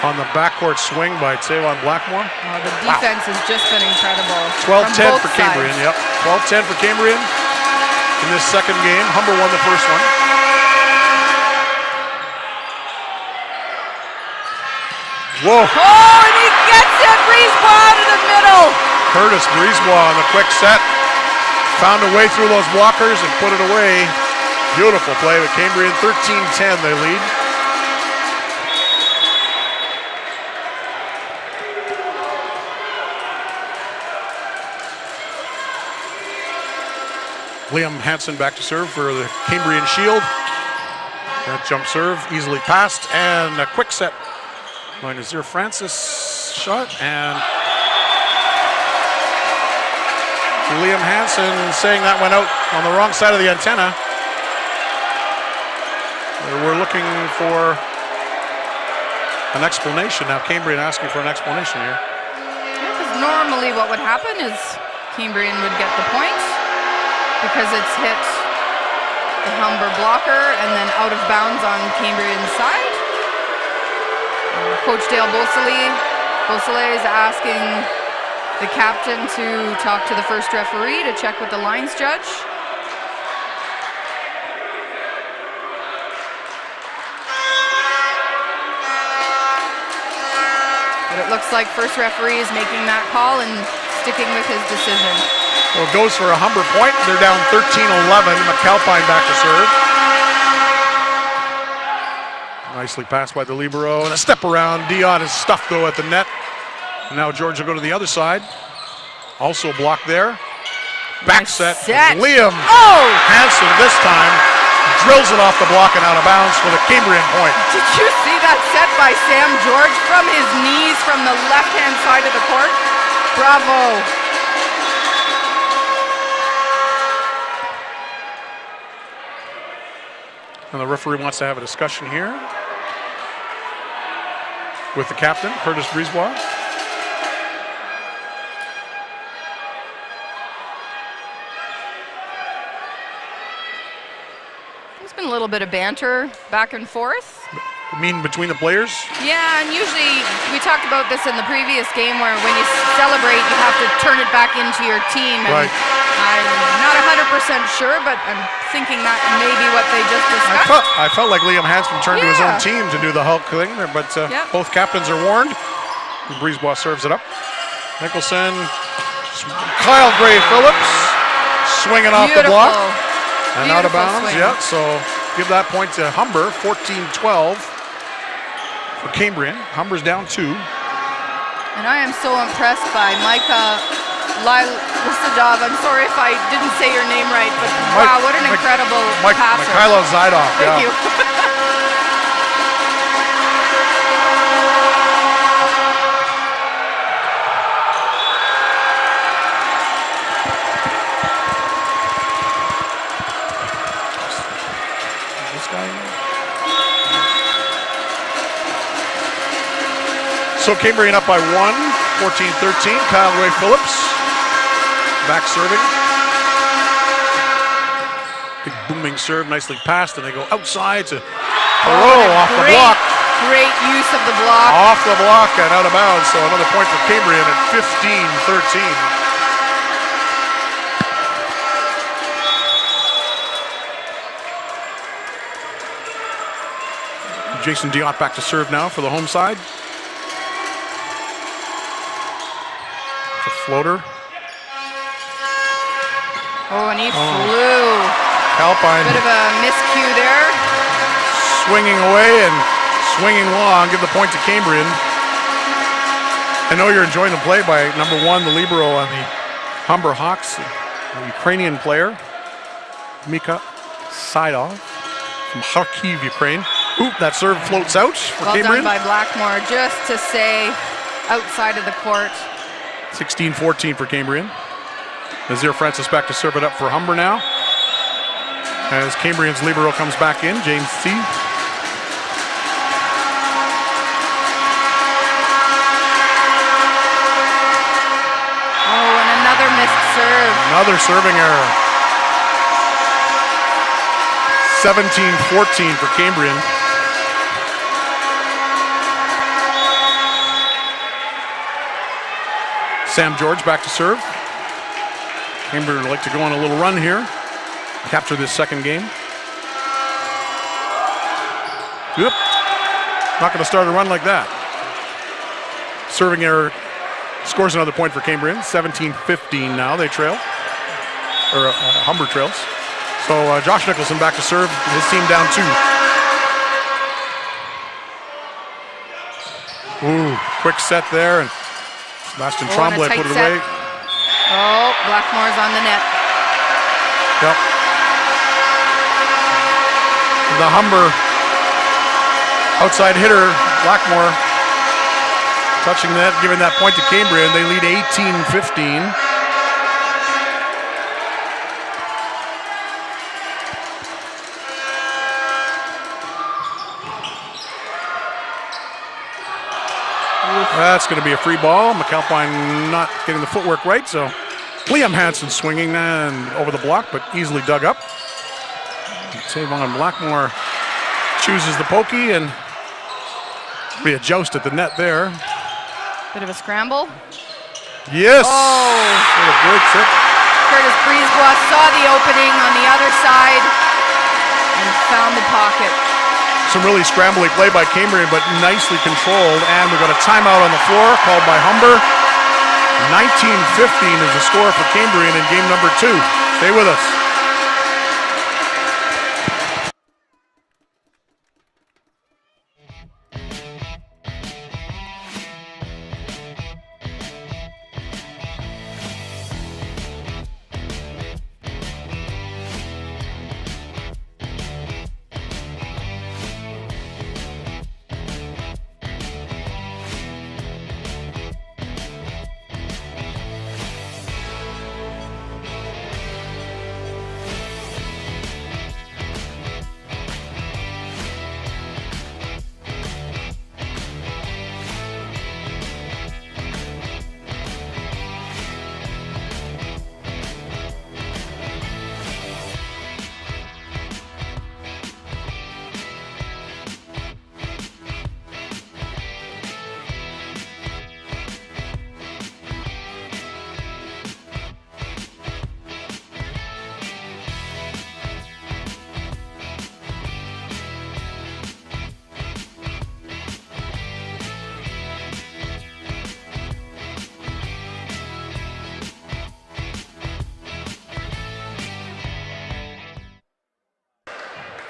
On the backcourt swing by Tavon Blackmore. Oh, the defense has just been incredible. 12-10 for Cambrian, yep. 12-10 for Cambrian in this second game. Humber won the first one. Whoa. Oh, and he gets it! Brisebois out of the middle. Curtis Brisebois on the quick set. Found a way through those blockers and put it away. Beautiful play with Cambrian. 13-10 they lead. Liam Hansen back to serve for the Cambrian Shield. That jump serve easily passed and a quick set. Going to Zir Francis shot and Liam Hansen saying that went out on the wrong side of the antenna. We're looking for an explanation now. Cambrian asking for an explanation here. Yeah, because normally what would happen is Cambrian would get the point, because it's hit the Humber blocker and then out of bounds on Cambrian's side. Coach Dale Beausoleil is asking the captain to talk to the first referee to check with the lines judge. But it looks like first referee is making that call and sticking with his decision. Well, it goes for a Humber point. They're down 13-11. McAlpine back to serve. Nicely passed by the libero. And a step around. Dion is stuffed, though, at the net. And now George will go to the other side. Also blocked there. Back set. Liam Hansen this time drills it off the block and out of bounds for the Cambrian point. Did you see that set by Sam George from his knees from the left-hand side of the court? Bravo. And the referee wants to have a discussion here with the captain, Curtis Brisebois. There's been a little bit of banter back and forth. You mean between the players? Yeah, and usually we talked about this in the previous game where when you celebrate, you have to turn it back into your team. And right. I'm not 100% sure, but I'm thinking that may be what they just discussed. I felt like Liam Hansen turned to his own team to do the Hulk thing there, but both captains are warned. Brisebois serves it up. Nicholson, Kyle Gray Phillips swinging off the block and out of bounds. Swing. Yeah, so give that point to Humber, 14-12 for Cambrian. Humber's down 2. And I am so impressed by Micah Lysadov. I'm sorry if I didn't say your name right, but wow, what an incredible passer. Mikhailo Zaidov. Thank you. So Cambrian up by 1, 14-13. Kyle Gray Phillips back serving. Big booming serve, nicely passed, and they go outside to Perreault off the block. Great use of the block. Off the block and out of bounds, so another point for Cambrian at 15-13. Jason Diot back to serve now for the home side. It's a floater. Oh, and he flew. Alpine. Bit of a miscue there. Swinging away and swinging long. Give the point to Cambrian. I know you're enjoying the play by number 1, the libero on the Humber Hawks, the Ukrainian player, Mika Saidov. from Kharkiv, Ukraine. Ooh, that serve floats out for Well Cambrian. done by Blackmore, just to say outside of the court. 16-14 for Cambrian. Nazir Francis back to serve it up for Humber now. As Cambrian's libero comes back in, James C. Oh, and another missed serve. Another serving error. 17-14 for Cambrian. Sam George back to serve. Cambrian would like to go on a little run here. Capture this second game. Yep. Not going to start a run like that. Serving error scores another point for Cambrian. 17-15 now. They trail. Or Humber trails. So Josh Nicholson back to serve. His team down 2. Ooh, quick set there. And Sebastian Tremblay put it away. Oh, Blackmore's on the net. Yep. The Humber outside hitter, Blackmore, touching that, giving that point to Cambrian. They lead 18-15. That's going to be a free ball. McAlpine not getting the footwork right, so Liam Hansen swinging and over the block, but easily dug up. Tavon Blackmore chooses the pokey, and be a joust at the net there. Bit of a scramble. Yes. Oh. What a great tip. Curtis Brisebois saw the opening on the other side and found the pocket. Some really scrambly play by Cambrian, but nicely controlled. And we've got a timeout on the floor called by Humber. 19-15 is the score for Cambrian in game number 2. Stay with us.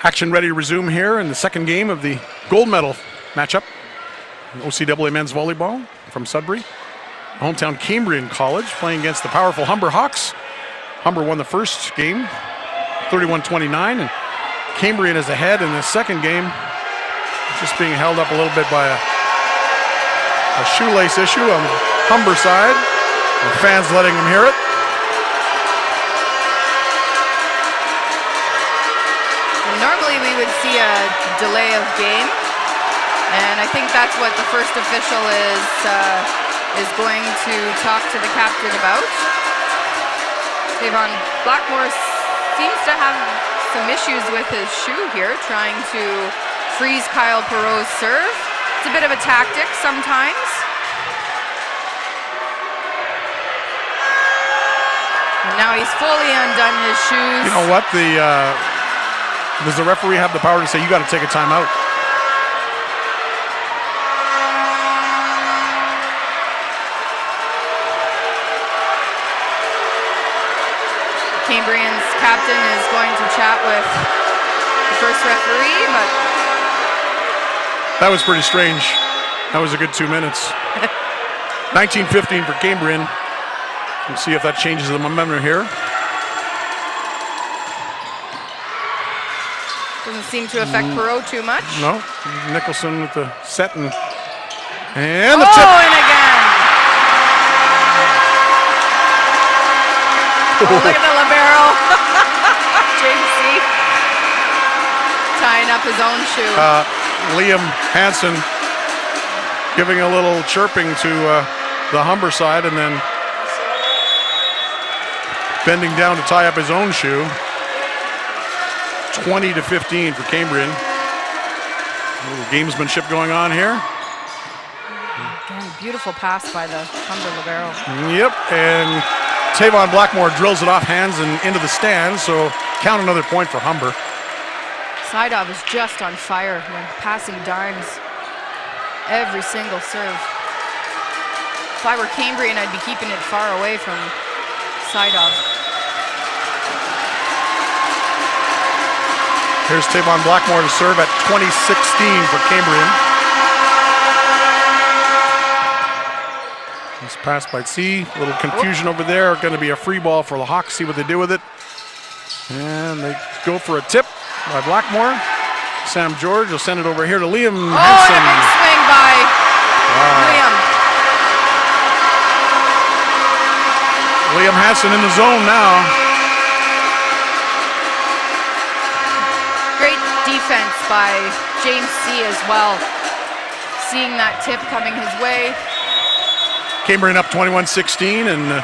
Action ready to resume here in the second game of the gold medal matchup. OCAA men's volleyball from Sudbury. Hometown Cambrian College playing against the powerful Humber Hawks. Humber won the first game, 31-29, and Cambrian is ahead in the second game. Just being held up a little bit by a shoelace issue on the Humber side. The fans letting them hear it. Normally we would see a delay of game, and I think that's what the first official is going to talk to the captain about. Tavon Blackmore seems to have some issues with his shoe here, trying to freeze Kyle Perreault's serve. It's a bit of a tactic sometimes. And now he's fully undone his shoes. You know what? Does the referee have the power to say, you got to take a timeout? Cambrian's captain is going to chat with the first referee, but... That was pretty strange. That was a good 2 minutes. 19-15 for Cambrian. We'll see if that changes the momentum here. Doesn't seem to affect Perot too much. No, Nicholson with the set and the tip. Oh, and again. Oh, look at the libero. James C. tying up his own shoe. Liam Hansen giving a little chirping to the Humber side and then bending down to tie up his own shoe. 20-15 for Cambrian. A little gamesmanship going on here. Again, beautiful pass by the Humber libero. Yep, and Tavon Blackmore drills it off hands and into the stands, so count another point for Humber. Saidov is just on fire when passing dimes every single serve. If I were Cambrian, I'd be keeping it far away from Saidov. Here's Tavon Blackmore to serve at 20-16 for Cambrian. This pass by C, a little confusion over there. Going to be a free ball for the Hawks. See what they do with it. And they go for a tip by Blackmore. Sam George will send it over here to Liam Hansen. Oh, and a big swing by Liam. Liam Hansen in the zone now. Great defense by James C. as well. Seeing that tip coming his way. Cambrian up 21-16, and they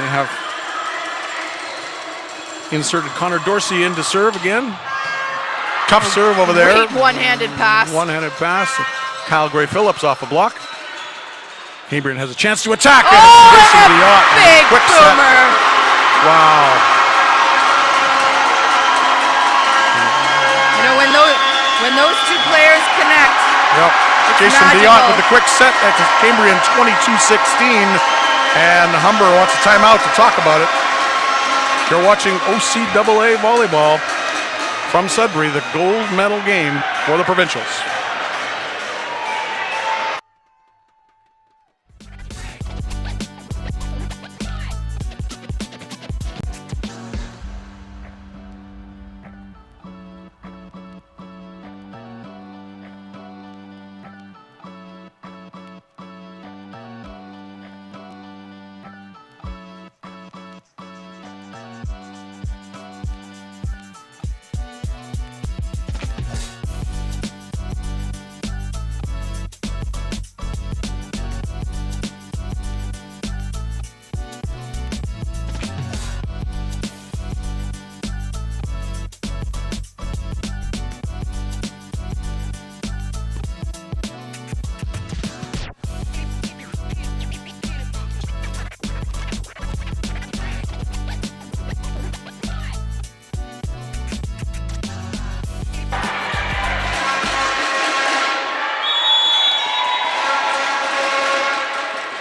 have inserted Connor Dorsey in to serve again. Tough serve over there. Great one-handed pass. One-handed pass. Kyle Gray Phillips off a block. Cambrian has a chance to attack. Oh, and and a big quick boomer. Set. Wow. You know, when those two players connect. Yep. Jason magical. Biot with the quick set at Cambrian 22-16, and Humber wants a timeout to talk about it. You're watching OCAA volleyball from Sudbury, the gold medal game for the provincials.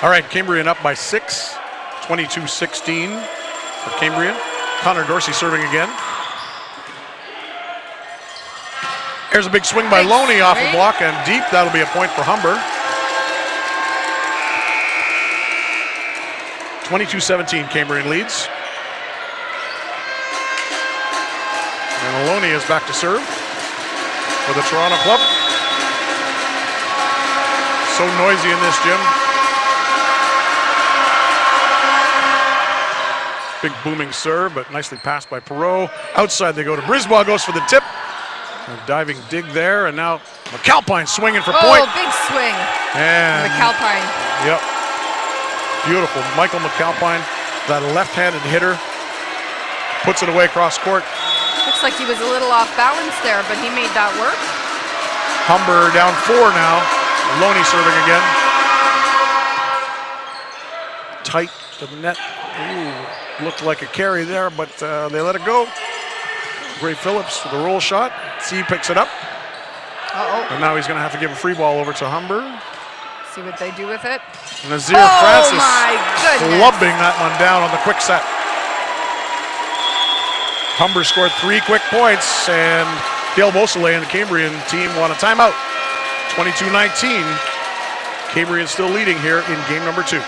All right, Cambrian up by 6, 22-16 for Cambrian. Connor Dorsey serving again. Here's a big swing by Loney off the block and deep. That'll be a point for Humber. 22-17, Cambrian leads. And Loney is back to serve for the Toronto club. So noisy in this gym. Big booming serve, but nicely passed by Perot. Outside they go to Brisbois, goes for the tip. A diving dig there, and now McAlpine swinging for point. Oh, big swing. And McAlpine. Yep. Beautiful. Michael McAlpine, that left-handed hitter, puts it away across court. Looks like he was a little off balance there, but he made that work. Humber down 4 now. Loney serving again. Tight to the net. Ooh. Looked like a carry there, but they let it go. Gray Phillips with a roll shot. C picks it up. And now he's going to have to give a free ball over to Humber. See what they do with it. Nazir Francis my goodness. clubbing that one down on the quick set. Humber scored 3 quick points, and Dale Beausoleil and the Cambrian team want a timeout. 22-19. Cambrian still leading here in game number 2.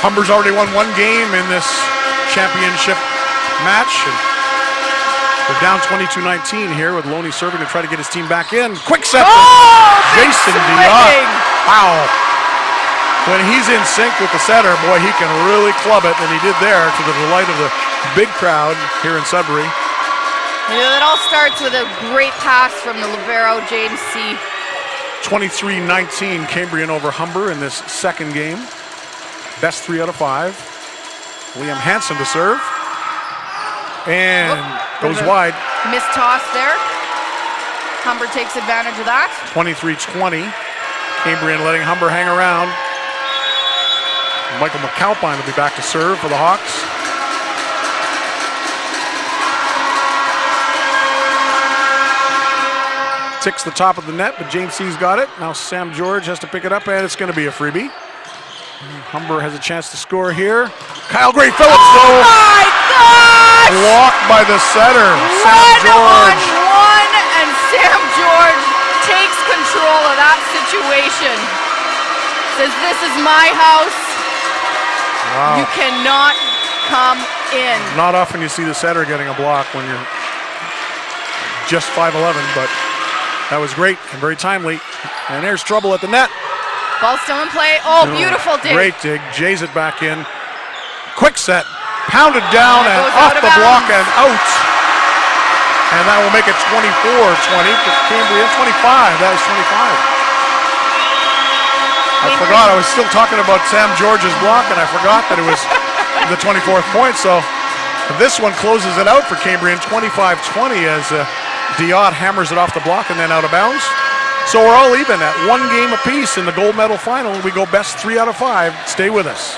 Humber's already won one game in this championship match. And they're down 22-19 here with Loney serving to try to get his team back in. Quick set for Jason Dion. Wow. When he's in sync with the setter, boy, he can really club it, and he did there to the delight of the big crowd here in Sudbury. You know, it all starts with a great pass from the libero, James C. 23-19 Cambrian over Humber in this second game. Best 3 out of 5. Liam Hansen to serve. And goes wide. Missed toss there. Humber takes advantage of that. 23-20. Cambrian letting Humber hang around. Michael McAlpine will be back to serve for the Hawks. Ticks the top of the net, but James C's got it. Now Sam George has to pick it up, and it's going to be a freebie. Humber has a chance to score here. Kyle Gray Phillips, though. Oh my gosh! Blocked by the setter, Sam George. 1-on-1, and Sam George takes control of that situation. Says, this is my house. Wow. You cannot come in. Not often you see the setter getting a block when you're just 5'11", but that was great and very timely. And there's trouble at the net. Ball still in play. Oh, beautiful dig. Great dig. Jays it back in. Quick set. Pounded down and off the block and out. And that will make it 24-20 for Cambrian. 25. That was 25. I forgot. I was still talking about Sam George's block, and I forgot that it was the 24th point. So this one closes it out for Cambrian. 25-20 as Diot hammers it off the block and then out of bounds. So we're all even at 1 game apiece in the gold medal final. We go best 3 out of 5. Stay with us.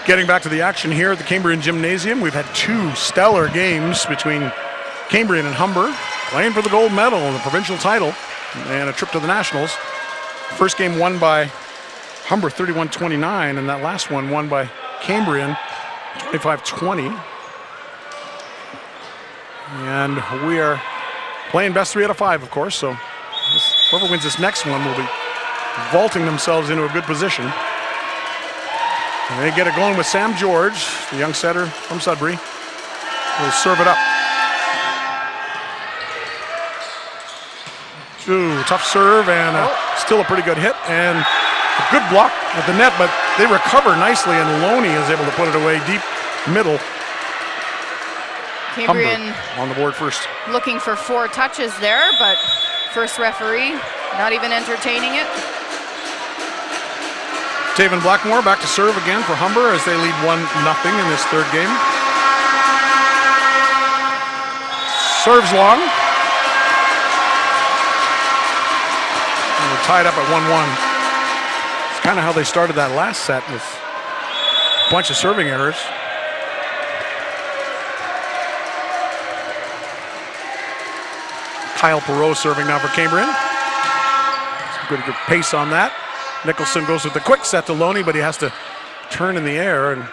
Getting back to the action here at the Cambrian Gymnasium, we've had 2 stellar games between Cambrian and Humber, playing for the gold medal and the provincial title and a trip to the Nationals. First game won by Humber 31-29, and that last one won by Cambrian 25-20. And we are playing best 3 out of 5, of course, so whoever wins this next one will be vaulting themselves into a good position. And they get it going with Sam George, the young setter from Sudbury. Will serve it up. Ooh, tough serve, and still a pretty good hit, and a good block at the net, but they recover nicely, and Loney is able to put it away deep middle. Cambrian Humber on the board first. looking for 4 touches there, but first referee not even entertaining it. Taven Blackmore back to serve again for Humber as they lead 1-0 in this third game. Serves long. And we're tied up at 1-1. It's kind of how they started that last set with a bunch of serving errors. Kyle Perreault serving now for Cambrian. Some good pace on that. Nicholson goes with the quick set to Loney, but he has to turn in the air and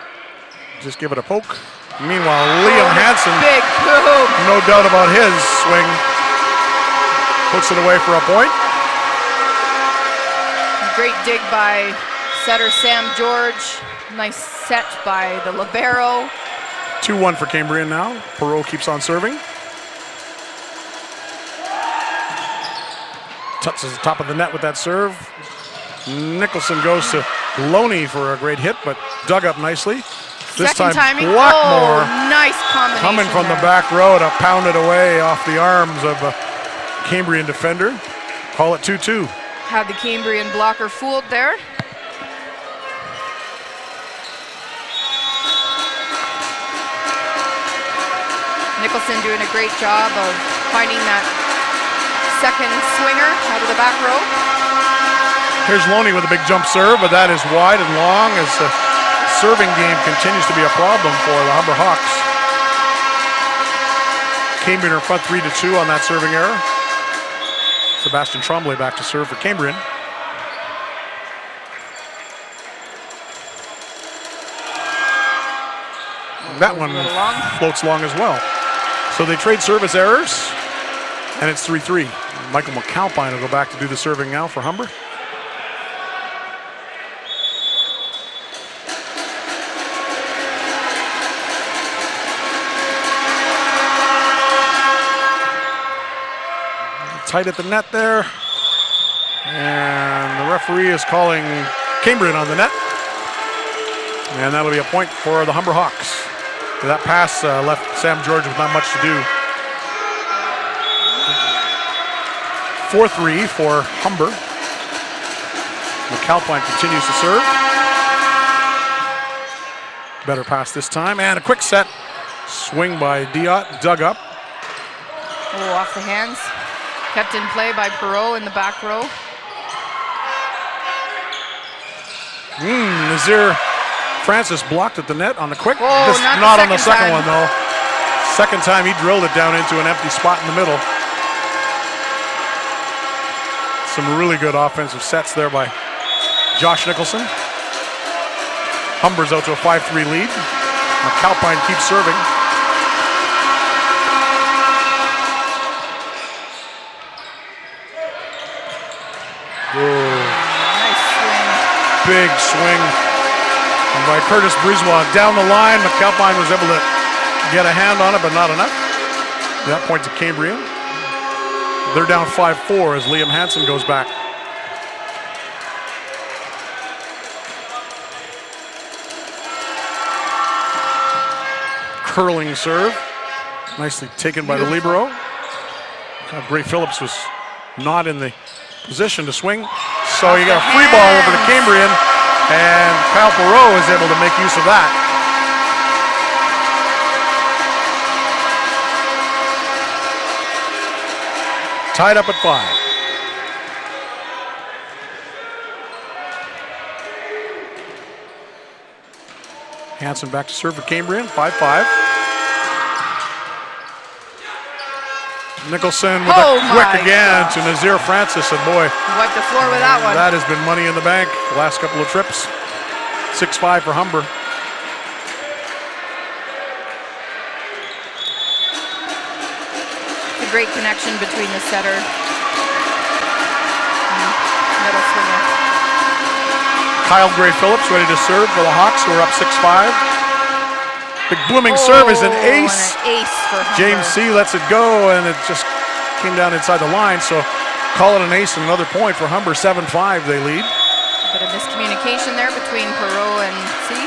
just give it a poke. Meanwhile, Liam Hansen, Big boom. no doubt about his swing, puts it away for a point. Great dig by setter Sam George. Nice set by the libero. 2-1 for Cambrian now. Perreault keeps on serving. Touches the top of the net with that serve. Nicholson goes to Loney for a great hit, but dug up nicely. This Second time, timing. Blackmore Oh, nice combination coming from the there. back row to pound it away off the arms of a Cambrian defender. Call it 2-2. Had the Cambrian blocker fooled there. Nicholson doing a great job of finding that second swinger out of the back row. Here's Loney with a big jump serve, but that is wide and long as the serving game continues to be a problem for the Humber Hawks. Cambrian are front 3-2 on that serving error. Sebastian Tremblay back to serve for Cambrian. That one floats long as well. So they trade service errors, and it's 3-3. Michael McAlpine will go back to do the serving now for Humber. Tight at the net there. And the referee is calling Cambrian on the net. And that'll be a point for the Humber Hawks. That pass left Sam George with not much to do. 4-3 for Humber. McAlpine continues to serve. Better pass this time. And a quick set. Swing by Diot, dug up. Oh, off the hands. Kept in play by Perreault in the back row. Nazir Francis blocked at the net on the quick. Whoa, Not on the second time. one, though. Second time he drilled it down into an empty spot in the middle. Some really good offensive sets there by Josh Nicholson. Humber's out to a 5-3 lead. McAlpine keeps serving. Nice swing. Big swing by Curtis Brisebois down the line. McAlpine was able to get a hand on it, but not enough. That point to Cambrian. They're down 5-4 as Liam Hansen goes back. Curling serve. Nicely taken by the libero. Gray Phillips was not in the position to swing. So you got a free ball over to Cambrian, and Kyle Perreault is able to make use of that. Tied up at 5. Hansen back to serve for Cambrian, 5-5. Nicholson with a quick again to Nazir Francis, and boy, Wiped the floor with that one. that has been money in the bank the last couple of trips. 6-5 for Humber. a great connection between the setter and middle swinger. Kyle Gray Phillips ready to serve for the Hawks, who are up 6-5. Big blooming serve is an ace. And an ace for Humber. James C. lets it go, and it just came down inside the line. So call it an ace and another point for Humber. 7-5 they lead. A bit of miscommunication there between Perot and C.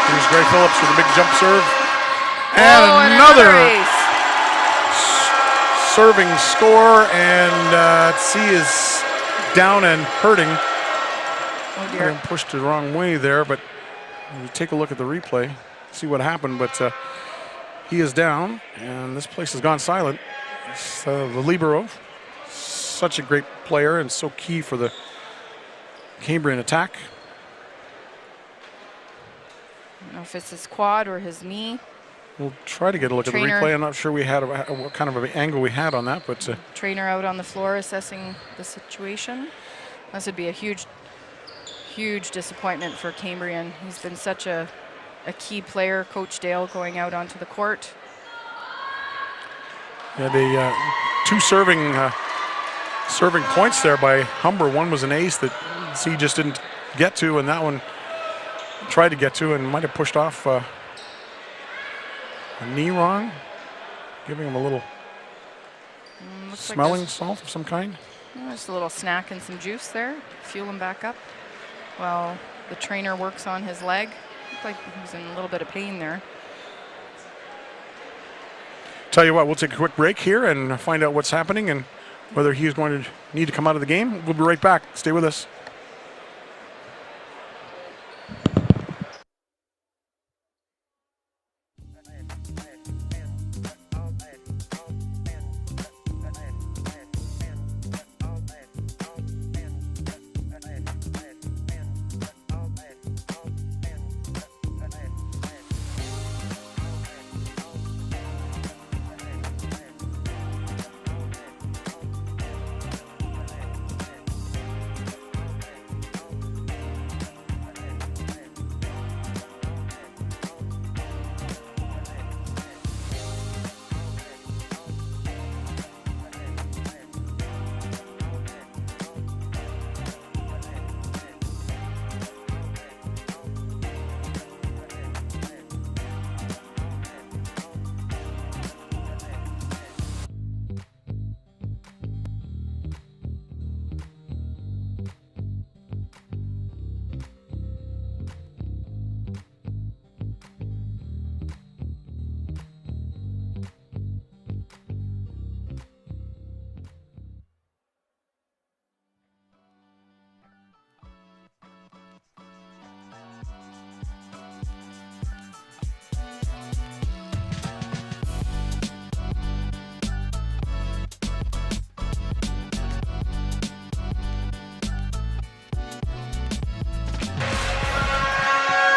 Here's Gray Phillips with a big jump serve. And another ace. Serving score, and C is down and hurting. Oh dear. Pushed the wrong way there, but you take a look at the replay, see what happened, but he is down, and this place has gone silent. It's, the libero, such a great player and so key for the Cambrian attack. I don't know if it's his quad or his knee. We'll try to get a look at the replay. I'm not sure we had what kind of an angle we had on that, but trainer out on the floor assessing the situation. This would be a huge disappointment for Cambrian. He's been such a key player. Coach Dale going out onto the court. Yeah, the two serving points there by Humber. One was an ace that C just didn't get to, and that one tried to get to and might have pushed off a knee wrong, giving him a little smelling salt of some kind. Just a little snack and some juice there, fuel him back up while the trainer works on his leg. Looked like he was in a little bit of pain there. Tell you what, we'll take a quick break here and find out what's happening and whether he's going to need to come out of the game. We'll be right back. Stay with us.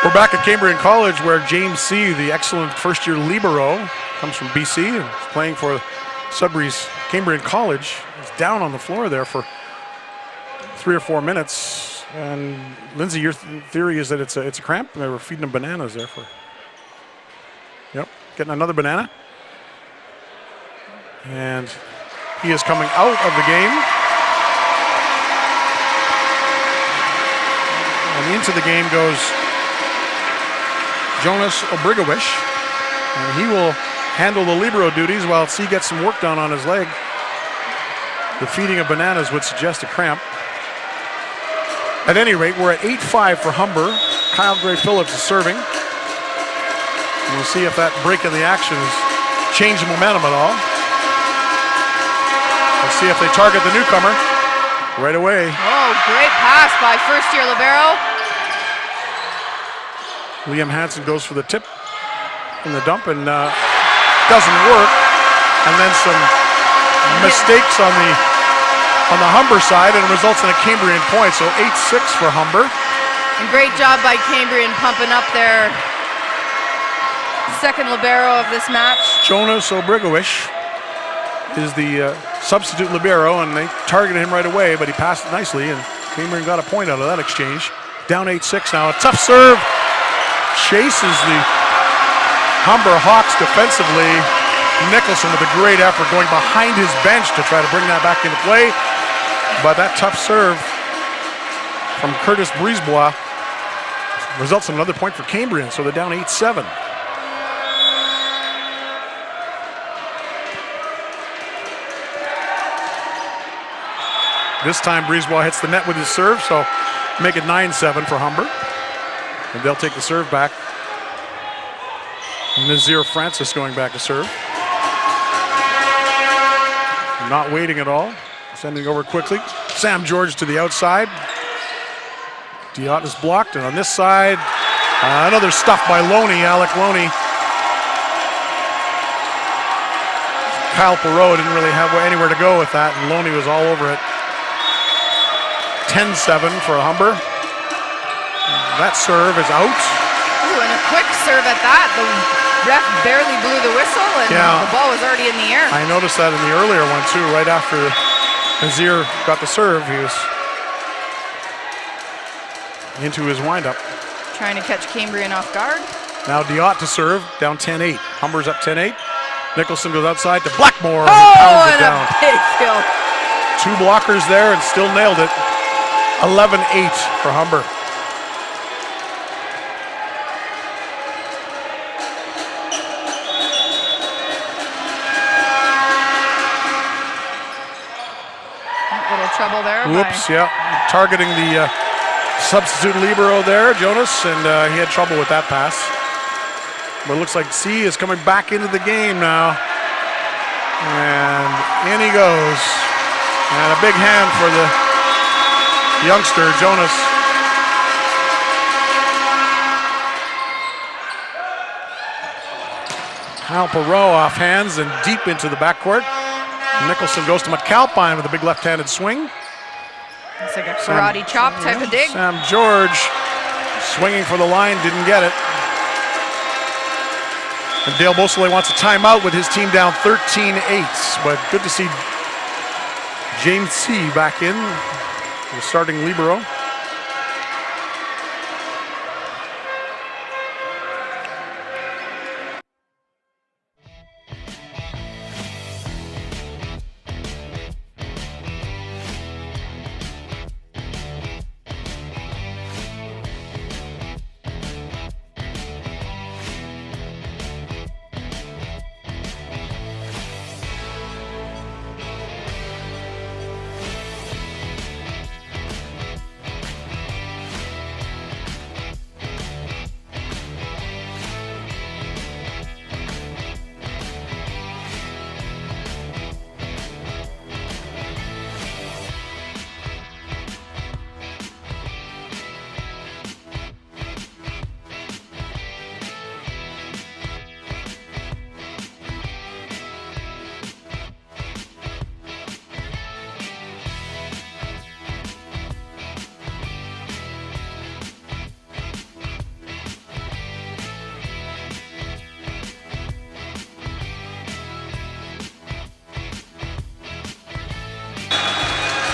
We're back at Cambrian College, where James C., the excellent first-year libero, comes from BC and is playing for Sudbury's Cambrian College. He's down on the floor there for 3 or 4 minutes. And Lindsay, your theory is that it's a cramp. They were feeding him bananas there for. Yep, getting another banana. And he is coming out of the game. And into the game goes Jonas Obrigowish, and he will handle the libero duties while C gets some work done on his leg. The feeding of bananas would suggest a cramp. At any rate, we're at 8-5 for Humber. Kyle Gray Phillips is serving. And we'll see if that break in the action has changed the momentum at all. Let's see if they target the newcomer right away. Oh, great pass by first-year libero. Liam Hansen goes for the tip in the dump and doesn't work. And then some mistakes on the Humber side, and it results in a Cambrian point. So 8-6 for Humber. And great job by Cambrian pumping up their second libero of this match. Jonas Obrigowish is the substitute libero, and they targeted him right away, but he passed it nicely, and Cambrian got a point out of that exchange. Down 8-6 now. A tough serve. Chases the Humber Hawks defensively. Nicholson with a great effort going behind his bench to try to bring that back into play. But that tough serve from Curtis Brisebois results in another point for Cambrian, so they're down 8-7. This time Brisebois hits the net with his serve, so make it 9-7 for Humber. And they'll take the serve back. Nazir Francis going back to serve. Not waiting at all. Sending over quickly. Sam George to the outside. Diot is blocked, and on this side, another stuff by Loney, Alec Loney. Kyle Perreault didn't really have anywhere to go with that, and Loney was all over it. 10-7 for Humber. That serve is out. Ooh, and a quick serve at that. The ref barely blew the whistle, and the ball was already in the air. I noticed that in the earlier one, too. Right after Nazir got the serve, he was into his windup. Trying to catch Cambrian off guard. Now Diot to serve, down 10-8. Humber's up 10-8. Nicholson goes outside to Blackmore. Oh, and a big kill. 2 blockers there and still nailed it. 11-8 for Humber. Little trouble there. Whoops, targeting the substitute libero there, Jonas, and he had trouble with that pass. But it looks like C is coming back into the game now. And in he goes. And a big hand for the youngster, Jonas. Kyle Perreault off hands and deep into the backcourt. Nicholson goes to McAlpine with a big left-handed swing. It's like a karate chop type of dig. Sam George swinging for the line, didn't get it. And Dale Beausoleil wants a timeout with his team down 13-8. But good to see James C. back in, the starting libero.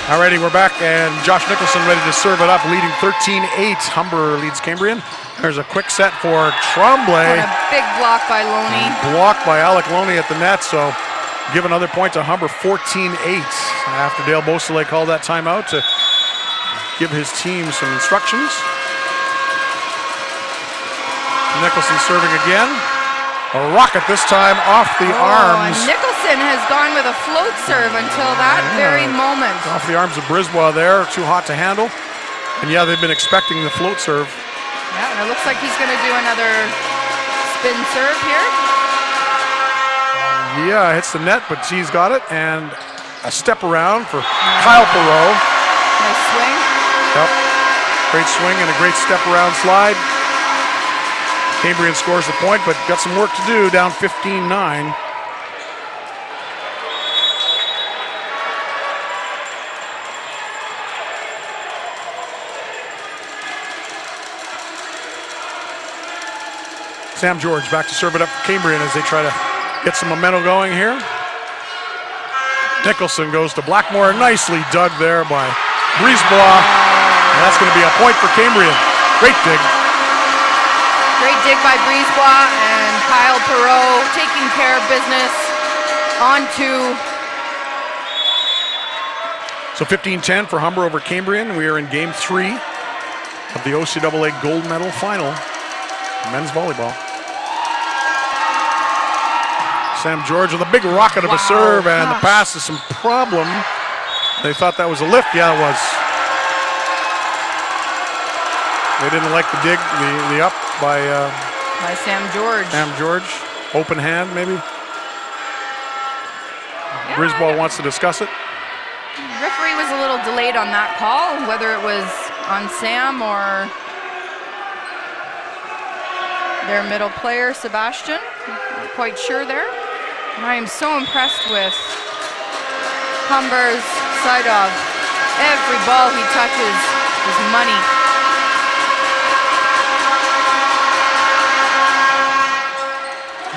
Alrighty, we're back, and Josh Nicholson ready to serve it up, leading 13-8. Humber leads Cambrian. There's a quick set for Tremblay. And a big block by Loney. Blocked by Alec Loney at the net, so give another point to Humber, 14-8. After Dale Beausoleil called that timeout to give his team some instructions. Nicholson serving again. A rocket this time off the arms. And Nicholson has gone with a float serve until that very moment. Off the arms of Brisebois there, too hot to handle. And yeah, they've been expecting the float serve. Yeah, and it looks like he's going to do another spin serve here. Yeah, hits the net, but G's got it. And a step around for Kyle Perreault. Nice swing. Yep, great swing and a great step around slide. Cambrian scores the point, but got some work to do, down 15-9. Sam George back to serve it up for Cambrian as they try to get some momentum going here. Nicholson goes to Blackmore, nicely dug there by Brisebois. And that's going to be a point for Cambrian. Great dig. Great dig by Brisebois, and Kyle Perreault taking care of business on 2. So 15-10 for Humber over Cambrian. We are in game 3 of the OCAA gold medal final, men's volleyball. Sam George with a big rocket of a serve, and the pass is some problem. They thought that was a lift. Yeah, it was. They didn't like the dig, the up by Sam George. Sam George. Open hand, maybe. Brisebois wants to discuss it. Referee was a little delayed on that call, whether it was on Sam or their middle player, Sebastian. Not quite sure there. And I am so impressed with Humber's side-off. Every ball he touches is money.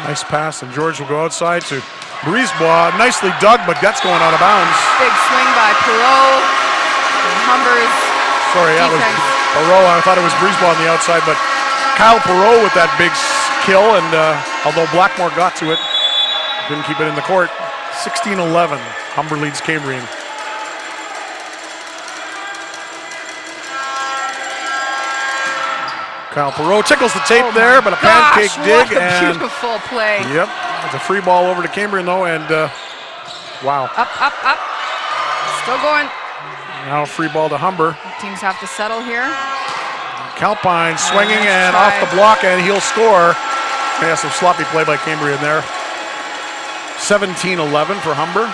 Nice pass, and George will go outside to Brisebois. Nicely dug, but that's going out of bounds. Big swing by Perreault. And Humber's that was defense. Perreault. I thought it was Brisebois on the outside, but Kyle Perreault with that big kill, and although Blackmore got to it, couldn't keep it in the court. 16-11, Humber leads Cambrian. Kyle Perreault tickles the tape there, but a pancake dig. What a beautiful play. Yep, it's a free ball over to Cambrian though, and wow. Up. Still going. Now a free ball to Humber. Teams have to settle here. Calpine swinging nice and try. off the block, and he'll score. Yeah, some sloppy play by Cambrian there. 17-11 for Humber.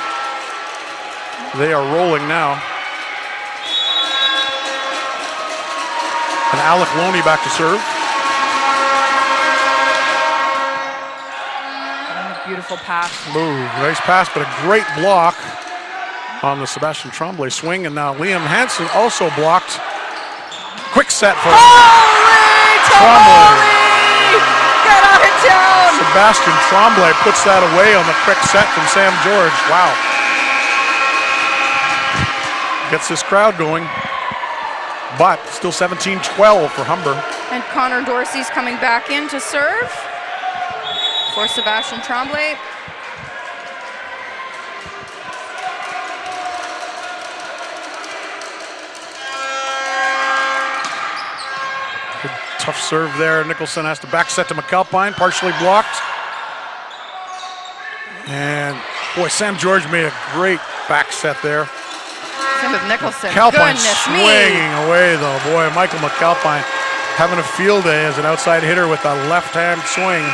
They are rolling now. And Alec Loney back to serve. Beautiful pass. Move, nice pass, but a great block on the Sebastian Tremblay swing. And now Liam Hansen also blocked. Quick set for Tremblay. Get out of town. Sebastian Tremblay puts that away on the quick set from Sam George. Wow. Gets this crowd going. But still 17-12 for Humber. And Connor Dorsey's coming back in to serve for Sebastian Tremblay. Good tough serve there. Nicholson has to back set to McAlpine, partially blocked. And boy, Sam George made a great back set there. With Nicholson. McAlpine Goodness swinging me. away though. Boy, Michael McAlpine having a field day as an outside hitter with a left-hand swing.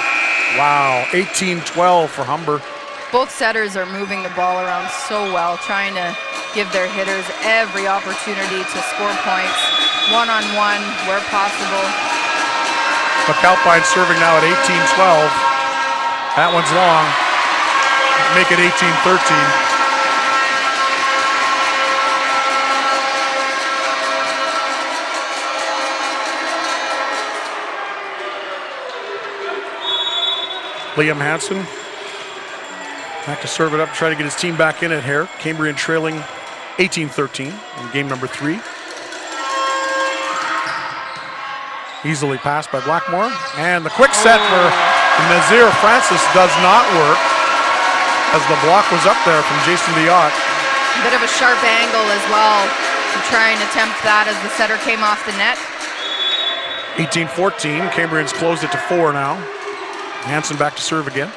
Wow, 18-12 for Humber. Both setters are moving the ball around so well, trying to give their hitters every opportunity to score points, one-on-one where possible. McAlpine serving now at 18-12. That one's long. Make it 18-13. Liam Hansen back to serve it up, try to get his team back in at here. Cambrian trailing 18-13 in game number 3. Easily passed by Blackmore. And the quick set for Nazir Francis does not work as the block was up there from Jason Diot. Bit of a sharp angle as well to try and attempt that as the setter came off the net. 18-14, Cambrian's closed it to 4 now. Hansen back to serve again.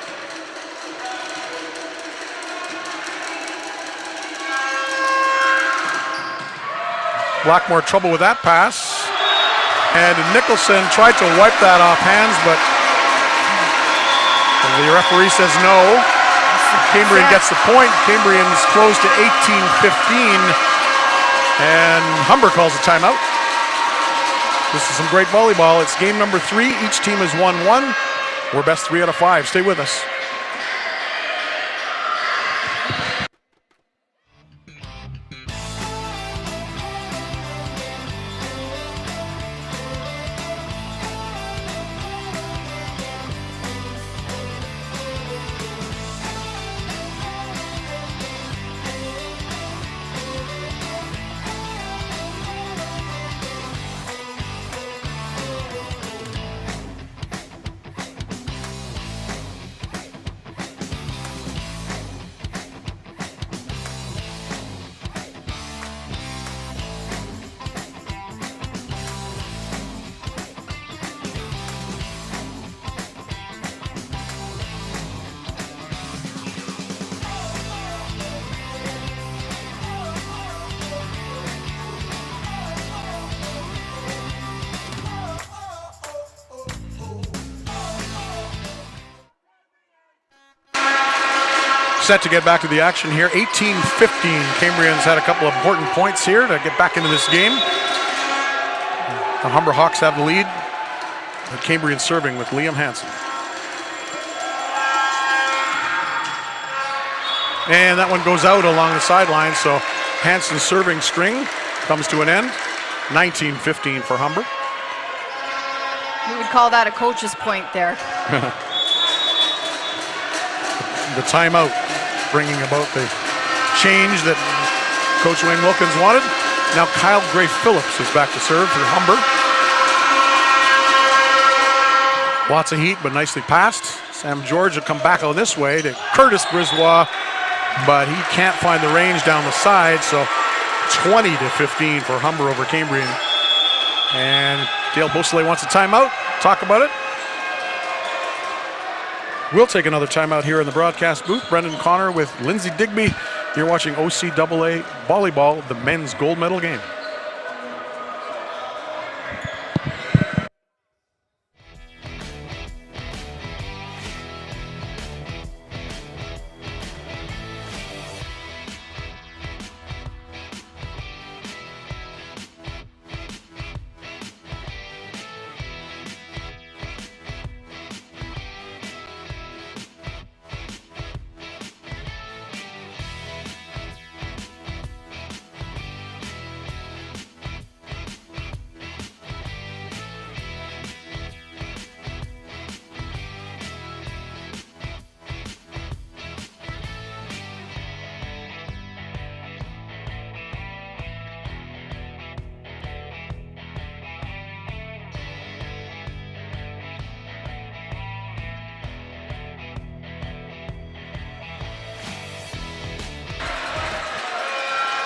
Blackmore trouble with that pass. And Nicholson tried to wipe that off hands, but the referee says no. Cambrian gets the point. Cambrian's closed to 18-15. And Humber calls a timeout. This is some great volleyball. It's game number 3. Each team has won 1. We're best 3 out of 5. Stay with us. set to get back to the action here. 18-15. Cambrian's had a couple of important points here to get back into this game. The Humber Hawks have the lead. The Cambrian serving with Liam Hansen. And that one goes out along the sideline, so Hansen's serving string comes to an end. 19-15 for Humber. We would call that a coach's point there. The timeout bringing about the change that Coach Wayne Wilkins wanted. Now Kyle Gray-Phillips is back to serve for Humber. Lots of heat, but nicely passed. Sam George will come back on this way to Curtis Brisbois, but he can't find the range down the side, so 20-15 for Humber over Cambrian. And Dale Beausoleil wants a timeout. Talk about it. We'll take another timeout here in the broadcast booth. Brendan Connor with Lindsay Digby. You're watching OCAA Volleyball, the men's gold medal game.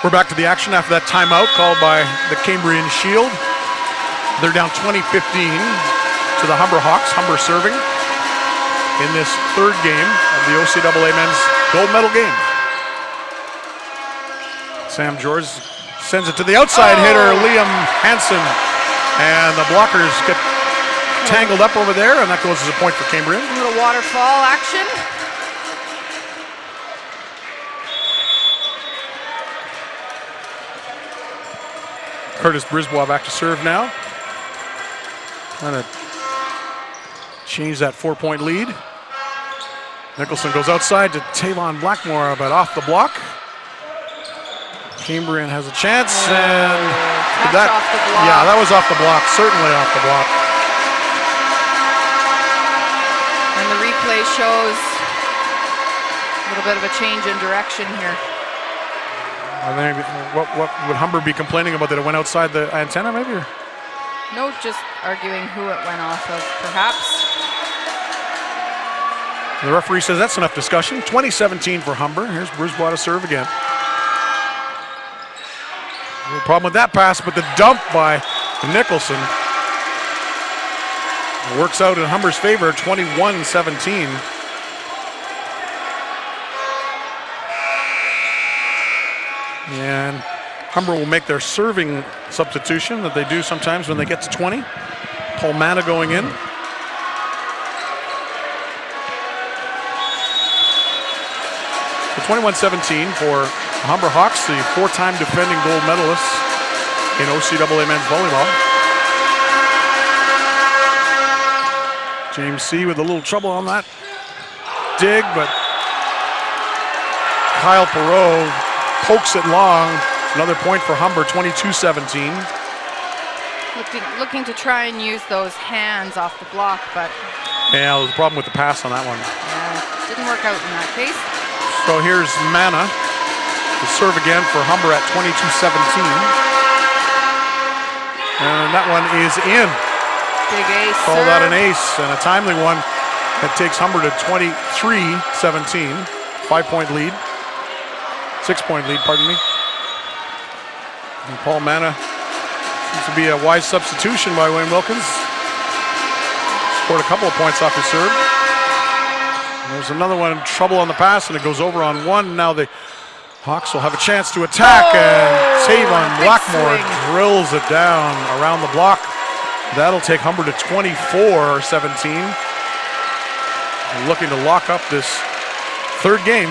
We're back to the action after that timeout called by the Cambrian Shield. They're down 20-15 to the Humber Hawks. Humber serving in this third game of the OCAA men's gold medal game. Sam George sends it to the outside hitter, Liam Hansen. And the blockers get tangled up over there, and that goes as a point for Cambrian. A little waterfall action. Curtis Brisbois back to serve now. Trying to change that 4-point lead. Nicholson goes outside to Tavon Blackmore, but off the block. Cambrian has a chance, and That's off the block. Yeah, that was off the block, certainly off the block. And the replay shows a little bit of a change in direction here. I think, what would Humber be complaining about, that it went outside the antenna maybe? Or? No, just arguing who it went off of, perhaps. The referee says that's enough discussion. 20-17 for Humber. Here's Brisbois to serve again. No problem with that pass, but the dump by Nicholson works out in Humber's favor, 21-17. And Humber will make their serving substitution that they do sometimes when they get to 20. Paul Manna going in. So 21-17 for Humber Hawks, the 4-time defending gold medalists in OCAA men's volleyball. James C. with a little trouble on that dig, but Kyle Perot pokes it long. Another point for Humber, 22-17. Looking to try and use those hands off the block, but yeah, there was a problem with the pass on that one. Didn't work out in that case. So here's Manna to serve again for Humber at 22-17. And that one is in. Big ace. Called out an ace, and a timely one that takes Humber to 23-17. 5-point lead. 6-point lead, pardon me. And Paul Manna seems to be a wise substitution by Wayne Wilkins. Scored a couple of points off his serve. And there's another one in trouble on the pass, and it goes over on one. Now the Hawks will have a chance to attack, and Tavon Blackmore drills it down around the block. That'll take Humber to 24-17. Looking to lock up this third game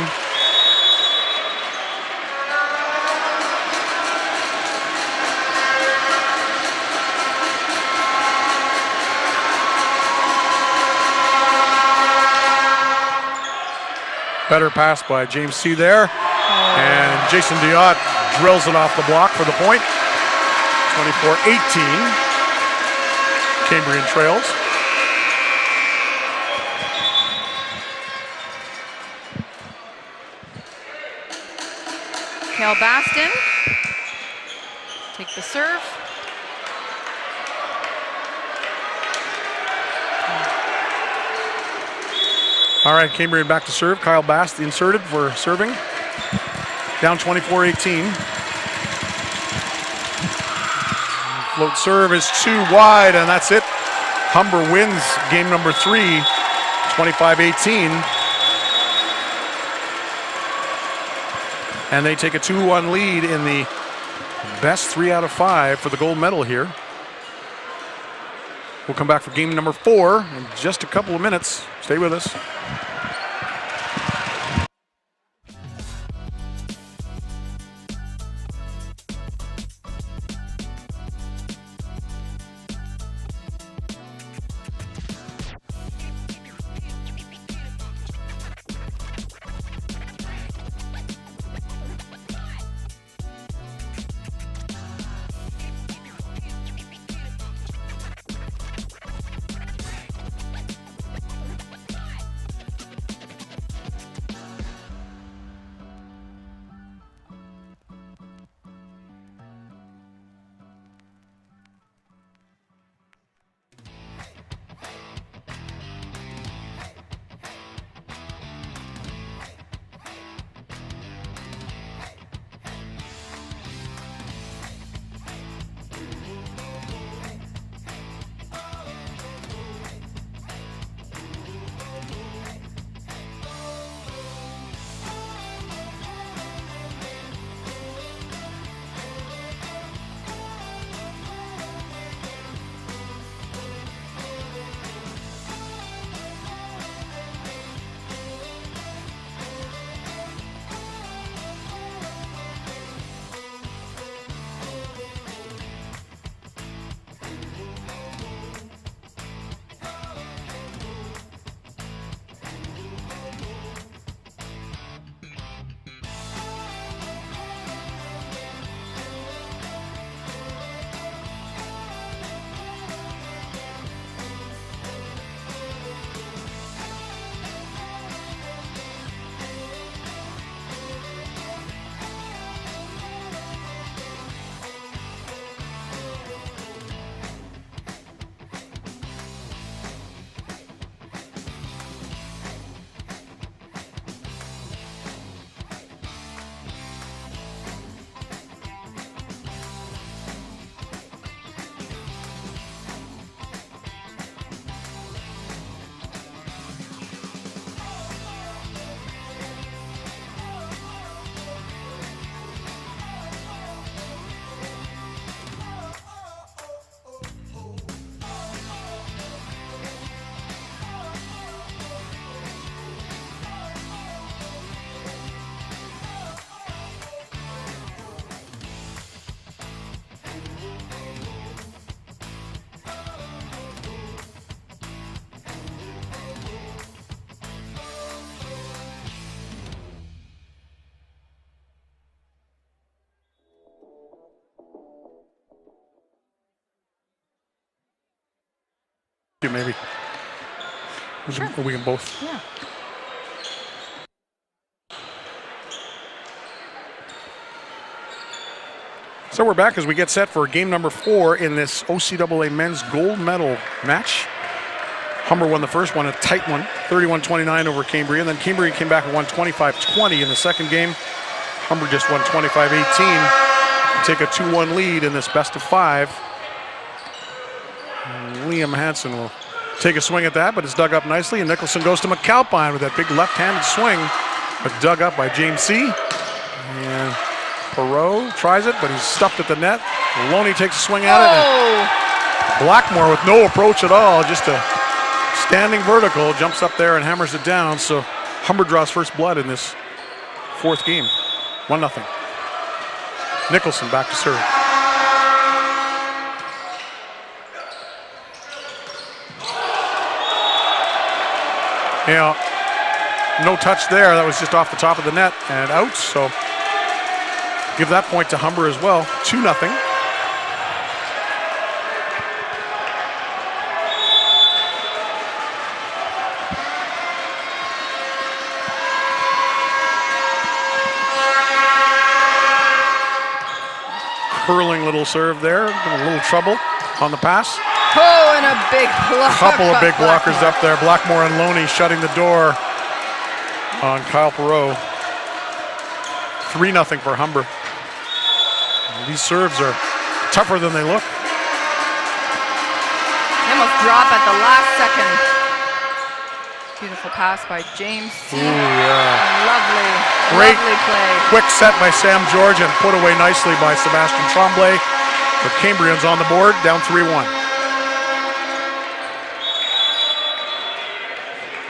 Better pass by James C. there. And Jason Diot drills it off the block for the point. 24-18. Cambrian trails. Kale Baston, take the serve. All right, Cambrian back to serve. Kyle Bast inserted for serving. Down 24-18. Float serve is too wide, and that's it. Humber wins game number 3, 25-18. And they take a 2-1 lead in the best 3 out of 5 for the gold medal here. We'll come back for game number 4 in just a couple of minutes. Stay with us. Maybe. Sure. We can both. Yeah. So we're back as we get set for game number 4 in this OCAA men's gold medal match. Humber won the first one, a tight one, 31-29 over Cambrian. Then Cambrian came back and won 25-20 in the second game. Humber just won 25-18. Take a 2-1 lead in this best of 5. Liam Hansen will take a swing at that, but it's dug up nicely, and Nicholson goes to McAlpine with that big left-handed swing, but dug up by James C. And Perot tries it, but he's stuffed at the net. Loney takes a swing at it, and Blackmore with no approach at all, just a standing vertical, jumps up there and hammers it down. So Humber draws first blood in this 4th game, 1-0. Nicholson back to serve. You know, no touch there. That was just off the top of the net and out. So give that point to Humber as well. 2-0. Curling little serve there, a little trouble on the pass. Oh, and a big block. Couple of big blockers up there. Blackmore and Loney shutting the door on Kyle Perreault. 3-0 for Humber. These serves are tougher than they look. They almost drop at the last second. Beautiful pass by James. Ooh, yeah. Lovely play. Quick set by Sam George and put away nicely by Sebastian Tremblay. The Cambrians on the board, down 3-1.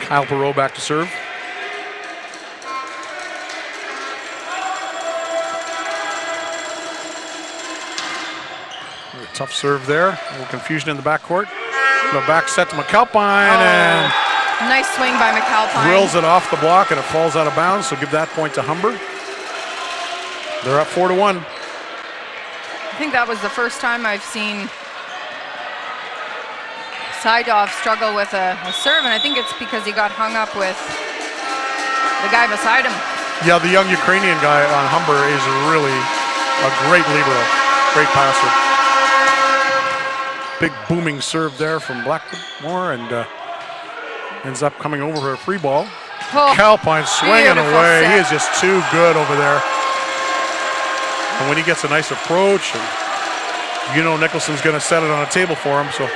Kyle Perreault back to serve. A tough serve there. A little confusion in the backcourt. The back set to McAlpine and nice swing by McAlpine. drills it off the block and it falls out of bounds, so give that point to Humber. They're up 4-1. I think that was the first time I've seen Saidov struggle with a serve, and I think it's because he got hung up with the guy beside him. Yeah, the young Ukrainian guy on Humber is really a great libero, great passer. Big booming serve there from Blackmore, and ends up coming over for a free ball. Oh, Calpine swinging away. set. He is just too good over there. And when he gets a nice approach, and you know Nicholson's going to set it on a table for him. So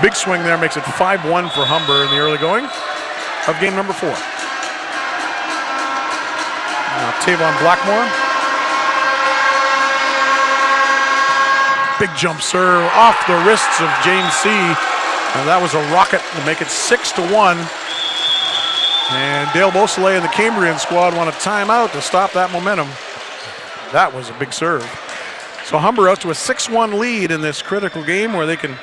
big swing there makes it 5-1 for Humber in the early going of game number 4. Tavon Blackmore. Big jump serve off the wrists of James C. And that was a rocket to make it 6-1. And Dale Beausoleil and the Cambrian squad want a timeout to stop that momentum. That was a big serve. So Humber out to a 6-1 lead in this critical game where they can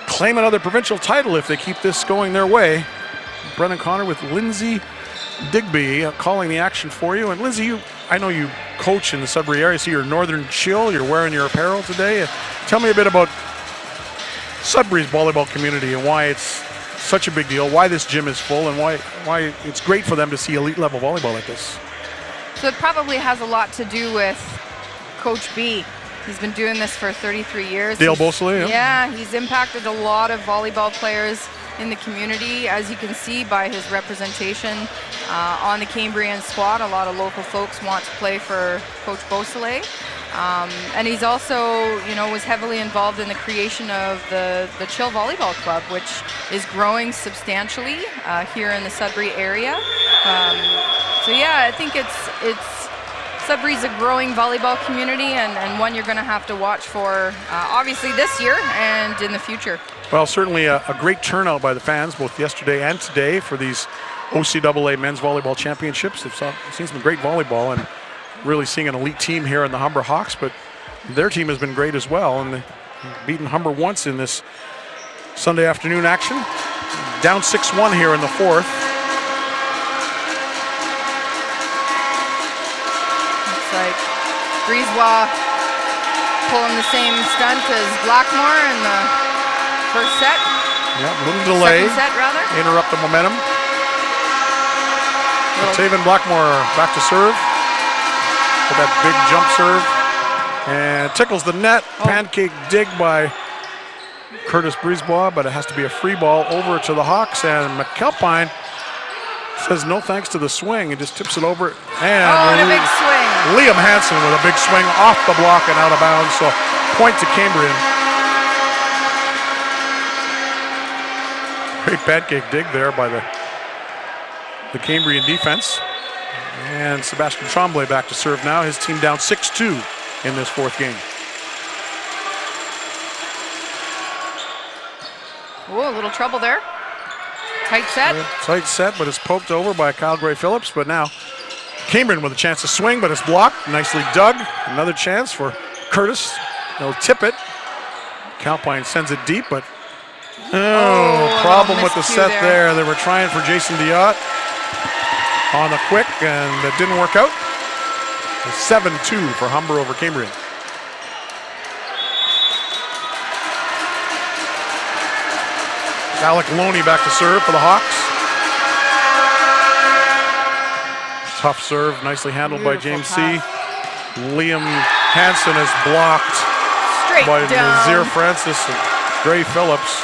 claim another provincial title if they keep this going their way. Brendan Connor with Lindsay Digby calling the action for you. And Lindsay, I know you coach in the Sudbury area, so you're Northern Chill, you're wearing your apparel today. Tell me a bit about Sudbury's volleyball community and why it's such a big deal, why this gym is full, and why it's great for them to see elite level volleyball like this. So it probably has a lot to do with Coach B. He's been doing this for 33 years. Dale Beausoleil, yeah, he's impacted a lot of volleyball players in the community, as you can see by his representation on the Cambrian squad. A lot of local folks want to play for Coach Beausoleil. And he's also, was heavily involved in the creation of the Chill Volleyball Club, which is growing substantially here in the Sudbury area. So yeah, I think it's Sudbury's a growing volleyball community, and one you're going to have to watch for, obviously this year and in the future. Well, certainly a great turnout by the fans, both yesterday and today, for these OCAA men's volleyball championships. They've seen some great volleyball and really seeing an elite team here in the Humber Hawks, but their team has been great as well, and they've beaten Humber once in this Sunday afternoon action. Down 6-1 here in the 4th. Looks like Brisebois pulling the same stunt as Blackmore in the first set. Yeah, a little delay. Second set, rather. Interrupt the momentum. Taven Blackmore back to serve. With that big jump serve. And tickles the net. Pancake dig by Curtis Brisebois, but it has to be a free ball over to the Hawks. And McAlpine says no thanks to the swing and just tips it over. And a big swing. Liam Hansen with a big swing off the block and out of bounds. So point to Cambrian. Great pancake dig there by the Cambrian defense. And Sebastian Tremblay back to serve now. His team down 6-2 in this 4th game. Oh, a little trouble there. Tight set. Tight set, but it's poked over by Kyle Gray-Phillips. But now Cambrian with a chance to swing, but it's blocked. Nicely dug. Another chance for Curtis. They'll tip it. Calpine sends it deep, but problem with the set there. They were trying for Jason Diot. on the quick, and that didn't work out. 7-2 for Humber over Cambrian. Alec Loney back to serve for the Hawks. Tough serve, nicely handled by James C. Liam Hansen is blocked by Nazir Francis and Gray Phillips.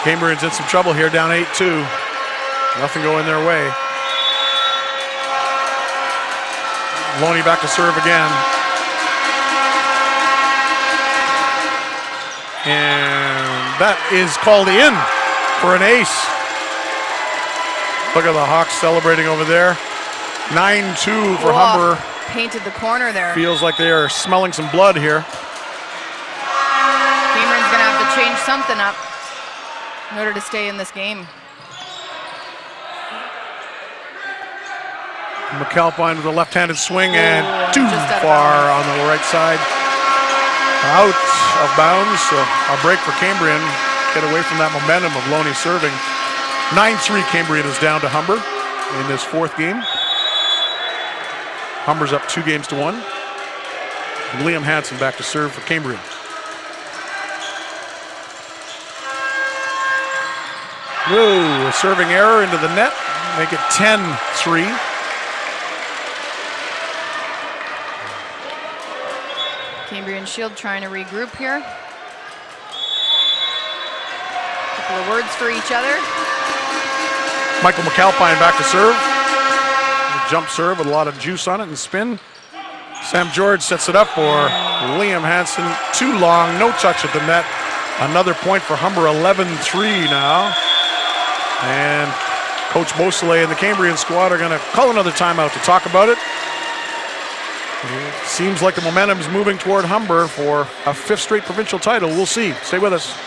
Cambrian's in some trouble here, down 8-2. Nothing going their way. Loney back to serve again. And that is called in for an ace. Look at the Hawks celebrating over there. 9-2 for Humber. Painted the corner there. Feels like they are smelling some blood here. Cambrian's going to have to change something up in order to stay in this game. McAlpine with a left-handed swing and too far on the right side. Out of bounds, so a break for Cambrian. Get away from that momentum of Loney serving. 9-3 Cambrian is down to Humber in this fourth game. Humber's up 2-1. Liam Hansen back to serve for Cambrian. Whoa, a serving error into the net. Make it 10-3. Cambrian Shield trying to regroup here. Couple of words for each other. Michael McAlpine back to serve. A jump serve with a lot of juice on it and spin. Sam George sets it up for Liam Hansen. Too long, no touch at the net. Another point for Humber, 11-3 now. And Coach Beausoleil and the Cambrian squad are going to call another timeout to talk about it. It seems like the momentum is moving toward Humber for a 5th straight provincial title. We'll see. Stay with us.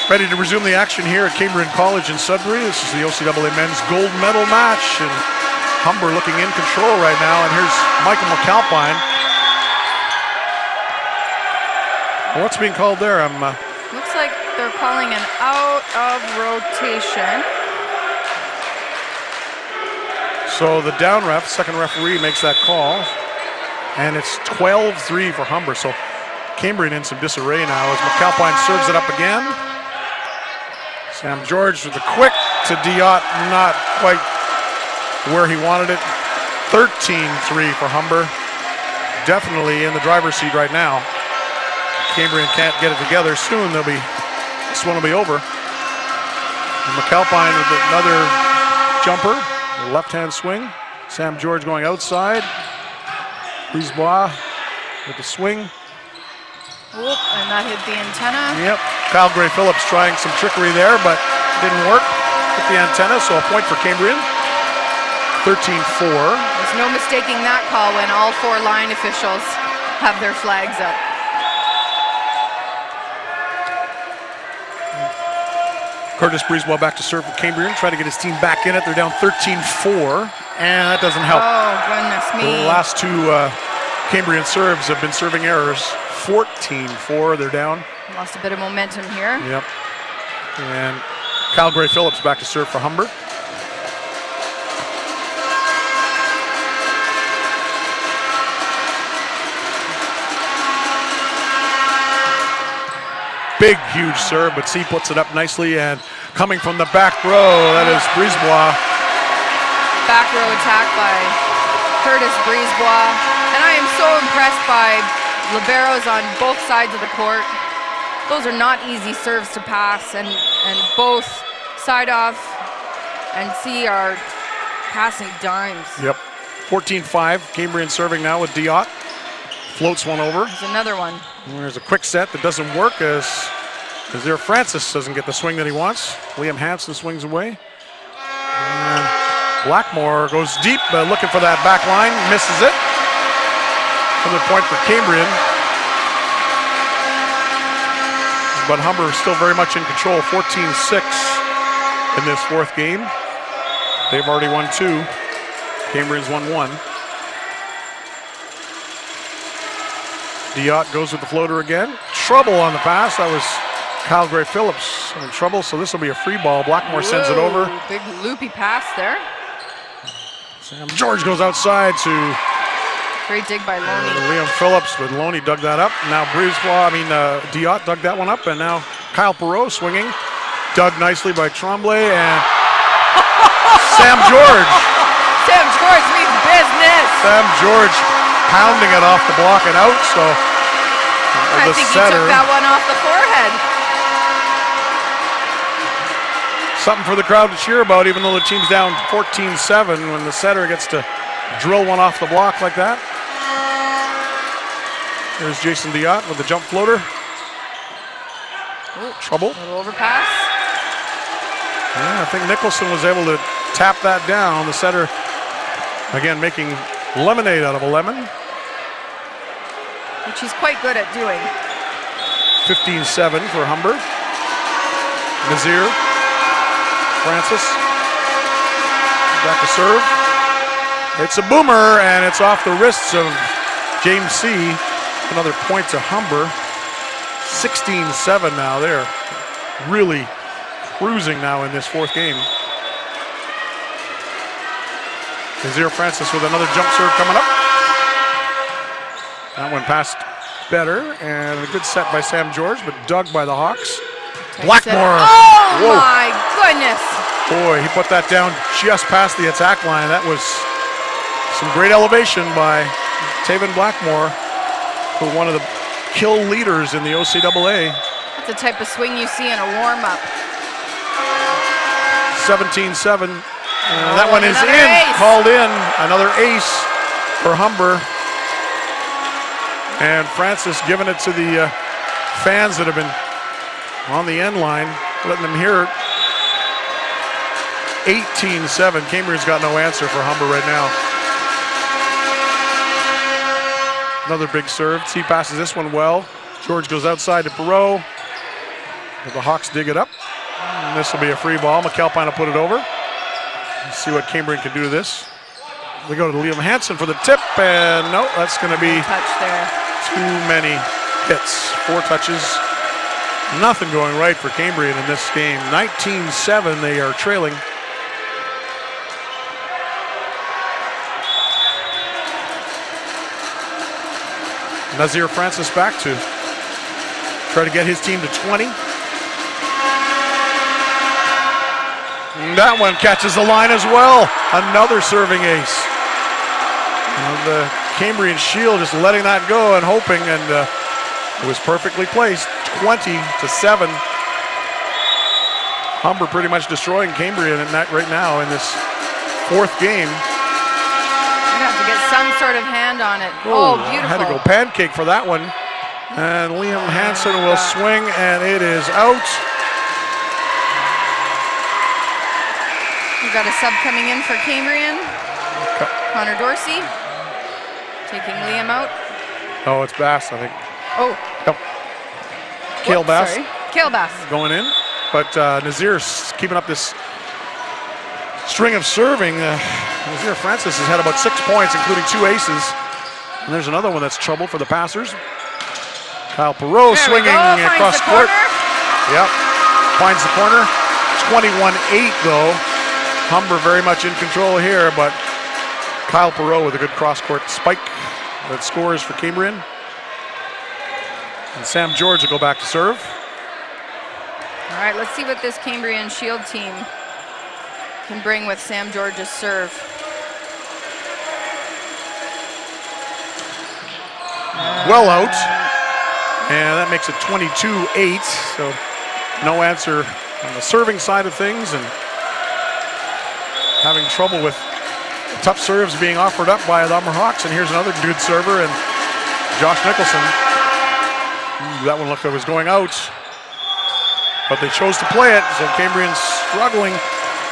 Ready to resume the action here at Cambrian College in Sudbury. This is the OCAA men's gold medal match, and Humber looking in control right now. And here's Michael McAlpine. What's being called there? Looks like they're calling an out of rotation. So the down ref, second referee, makes that call, and it's 12-3 for Humber. So Cambrian in some disarray now as McAlpine serves it up again. Sam George with the quick to Diot, not quite where he wanted it. 13-3 for Humber. Definitely in the driver's seat right now. Cambrian can't get it together. Soon this one will be over. And McAlpine with another jumper, left-hand swing. Sam George going outside. Brisebois with the swing. Oop, and that hit the antenna. Yep. Kyle Gray Phillips trying some trickery there, but didn't work. Hit the antenna, so a point for Cambrian. 13-4. There's no mistaking that call when all 4 line officials have their flags up. Curtis Brisebois back to serve for Cambrian, trying to get his team back in it. They're down 13-4, and that doesn't help. Oh, goodness me. The last 2 Cambrian serves have been serving errors. 14-4, they're down. Lost a bit of momentum here. Yep. And Kyle Gray Phillips back to serve for Humber. Big, huge serve, but C puts it up nicely, and coming from the back row, that is Brisebois. back row attack by Curtis Brisebois. And I am so impressed by liberos on both sides of the court. Those are not easy serves to pass, and both side off and C are passing dimes. Yep. 14-5. Cambrian serving now with Diot. Floats one over. There's another one. And there's a quick set that doesn't work as there Francis doesn't get the swing that he wants. Liam Hansen swings away. And Blackmore goes deep, looking for that back line, misses it. Another point for Cambrian. But Humber is still very much in control, 14-6 in this fourth game. They've already won 2. Cambrian's won 1. Diot goes with the floater again. Trouble on the pass. That was Kyle Gray Phillips in trouble, so this will be a free ball. Blackmore sends it over. Big loopy pass there. Sam George goes outside to Great dig by Loney. Liam Phillips, but Loney dug that up. Now Diot dug that one up, and now Kyle Perreault swinging. Dug nicely by Tremblay, and Sam George. Sam George means business. Sam George pounding it off the block and out, so I think he took that one off the forehead. Something for the crowd to cheer about, even though the team's down 14-7 when the setter gets to drill one off the block like that. There's Jason Diot with the jump floater. Ooh, trouble. A little overpass. Yeah, I think Nicholson was able to tap that down. The setter, again, making lemonade out of a lemon. Which he's quite good at doing. 15-7 for Humber. Nazir. Francis. Back to serve. It's a boomer, and it's off the wrists of James C. Another point to Humber. 16-7 now. They're really cruising now in this fourth game. Nazir Francis with another jump serve coming up. That one passed better, and a good set by Sam George, but dug by the Hawks. Blackmore. Oh Whoa. My goodness. Boy, he put that down just past the attack line. That was some great elevation by Taven Blackmore, who one of the kill leaders in the OCAA. That's the type of swing you see in a warm-up. 17-7. That one is in, ace. Called in. Another ace for Humber. And Francis giving it to the fans that have been on the end line, letting them hear it. 18-7. Cambrian's got no answer for Humber right now. Another big serve. He passes this one well. George goes outside to Perreault. But the Hawks dig it up. And this will be a free ball. McAlpine will put it over. Let's see what Cambrian can do to this. We go to Liam Hansen for the tip, and no, that's going to be touch there. Too many hits. 4 touches. Nothing going right for Cambrian in this game. 19-7, they are trailing. Nazir Francis back to try to get his team to 20. And that one catches the line as well. Another serving ace. And the Cambrian shield just letting that go and hoping, and it was perfectly placed. 20-7. Humber pretty much destroying Cambrian in that right now in this fourth game. You have to get some sort of hand on it. Oh, beautiful. Had to go pancake for that one. And Liam Hansen will swing, and it is out. We've got a sub coming in for Cambrian. Connor Dorsey. Taking Liam out. Oh, it's Bass, I think. Oh. Yep. Cale Bass. Sorry. Cale Bass. Going in. But Nazir's keeping up this string of serving. Nazir Francis has had about 6 points, including 2 aces. And there's another one that's trouble for the passers. Kyle Perreault swinging across court. Yep. Finds the corner. 21-8 though. Humber very much in control here, but Kyle Perreault with a good cross-court spike that scores for Cambrian. And Sam George will go back to serve. All right, let's see what this Cambrian Shield team can bring with Sam George's serve. well out. And that makes it 22-8. So no answer on the serving side of things, and having trouble with tough serves being offered up by the Humber Hawks. And here's another good server, and Josh Nicholson. That one looked like it was going out, but they chose to play it. So Cambrian's struggling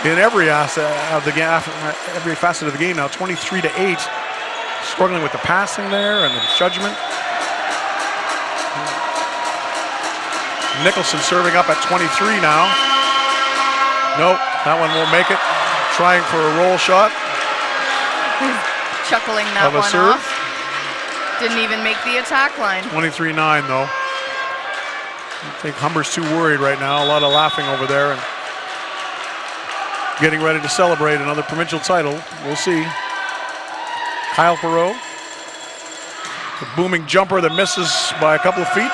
in every facet of the game now. 23-8, struggling with the passing there and the judgment. Nicholson serving up at 23 now. Nope, that one won't make it. Trying for a roll shot. Chuckling that one off. Didn't even make the attack line. 23-9 though. I think Humber's too worried right now. A lot of laughing over there and getting ready to celebrate another provincial title. We'll see. Kyle Perreault. The booming jumper that misses by a couple of feet.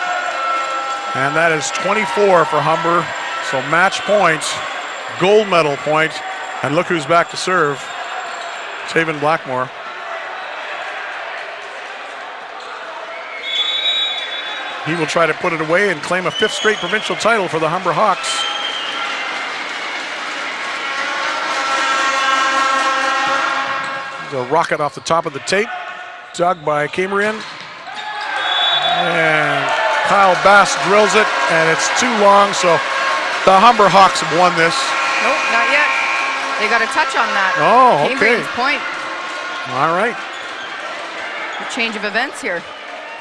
And that is 24 for Humber. So match point, gold medal point. And look who's back to serve. Taven Blackmore. He will try to put it away and claim a 5th straight provincial title for the Humber Hawks. There's a rocket off the top of the tape. Dug by Cambrian. And Kyle Bass drills it, and it's too long, so the Humber Hawks have won this. Nope, not yet. They got a touch on that. Oh, okay. Cambrian's point. All right. A change of events here.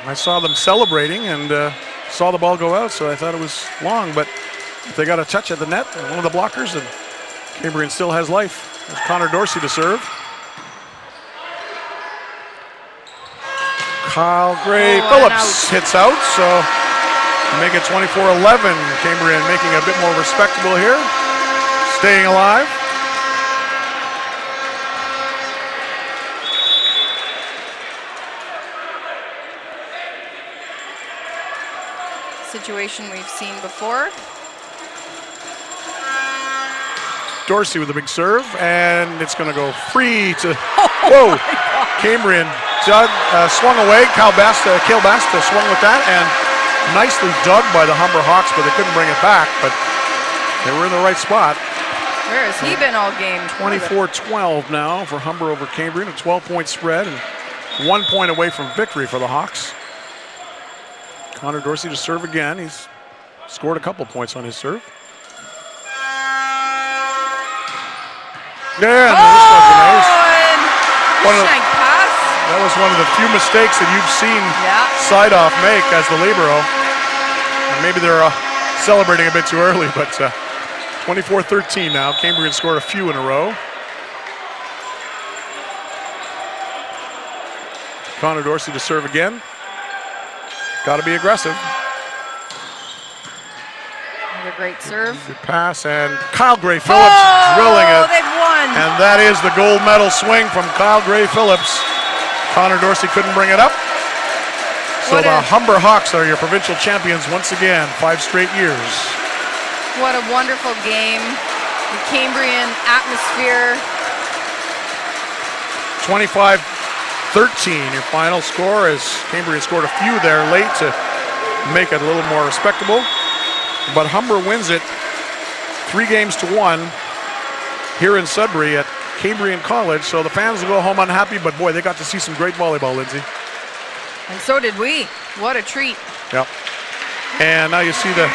I saw them celebrating and saw the ball go out, so I thought it was long, but if they got a touch at the net, one of the blockers, and Cambrian still has life. There's Connor Dorsey to serve. Kyle Gray Phillips hits out, so make it 24-11. Cambrian making a bit more respectable here, staying alive. Situation we've seen before. Dorsey with a big serve, and it's going to go free to, whoa, Cambrian swung away. Cale Basta swung with that, and nicely dug by the Humber Hawks, but they couldn't bring it back, but they were in the right spot. Where has he been all game? 24-12 now for Humber over Cambrian, a 12-point spread, and 1 point away from victory for the Hawks. Connor Dorsey to serve again. He's scored a couple points on his serve. Yeah, this was an ace. Pass. That was one of the few mistakes that you've seen Sideoff make as the libero. And maybe they're celebrating a bit too early, but 24-13 now. Cambrian scored a few in a row. Connor Dorsey to serve again. Got to be aggressive. Another great serve. Good pass, and Kyle Gray Phillips drilling it. They've won. And that is the gold medal swing from Kyle Gray Phillips. Connor Dorsey couldn't bring it up. So the Humber Hawks are your provincial champions once again, 5 straight years. What a wonderful game. The Cambrian atmosphere. 25-13, your final score, as Cambrian scored a few there late to make it a little more respectable. But Humber wins it 3-1 here in Sudbury at Cambrian College. So the fans will go home unhappy, but boy, they got to see some great volleyball, Lindsay. And so did we. What a treat. Yep. And now you see the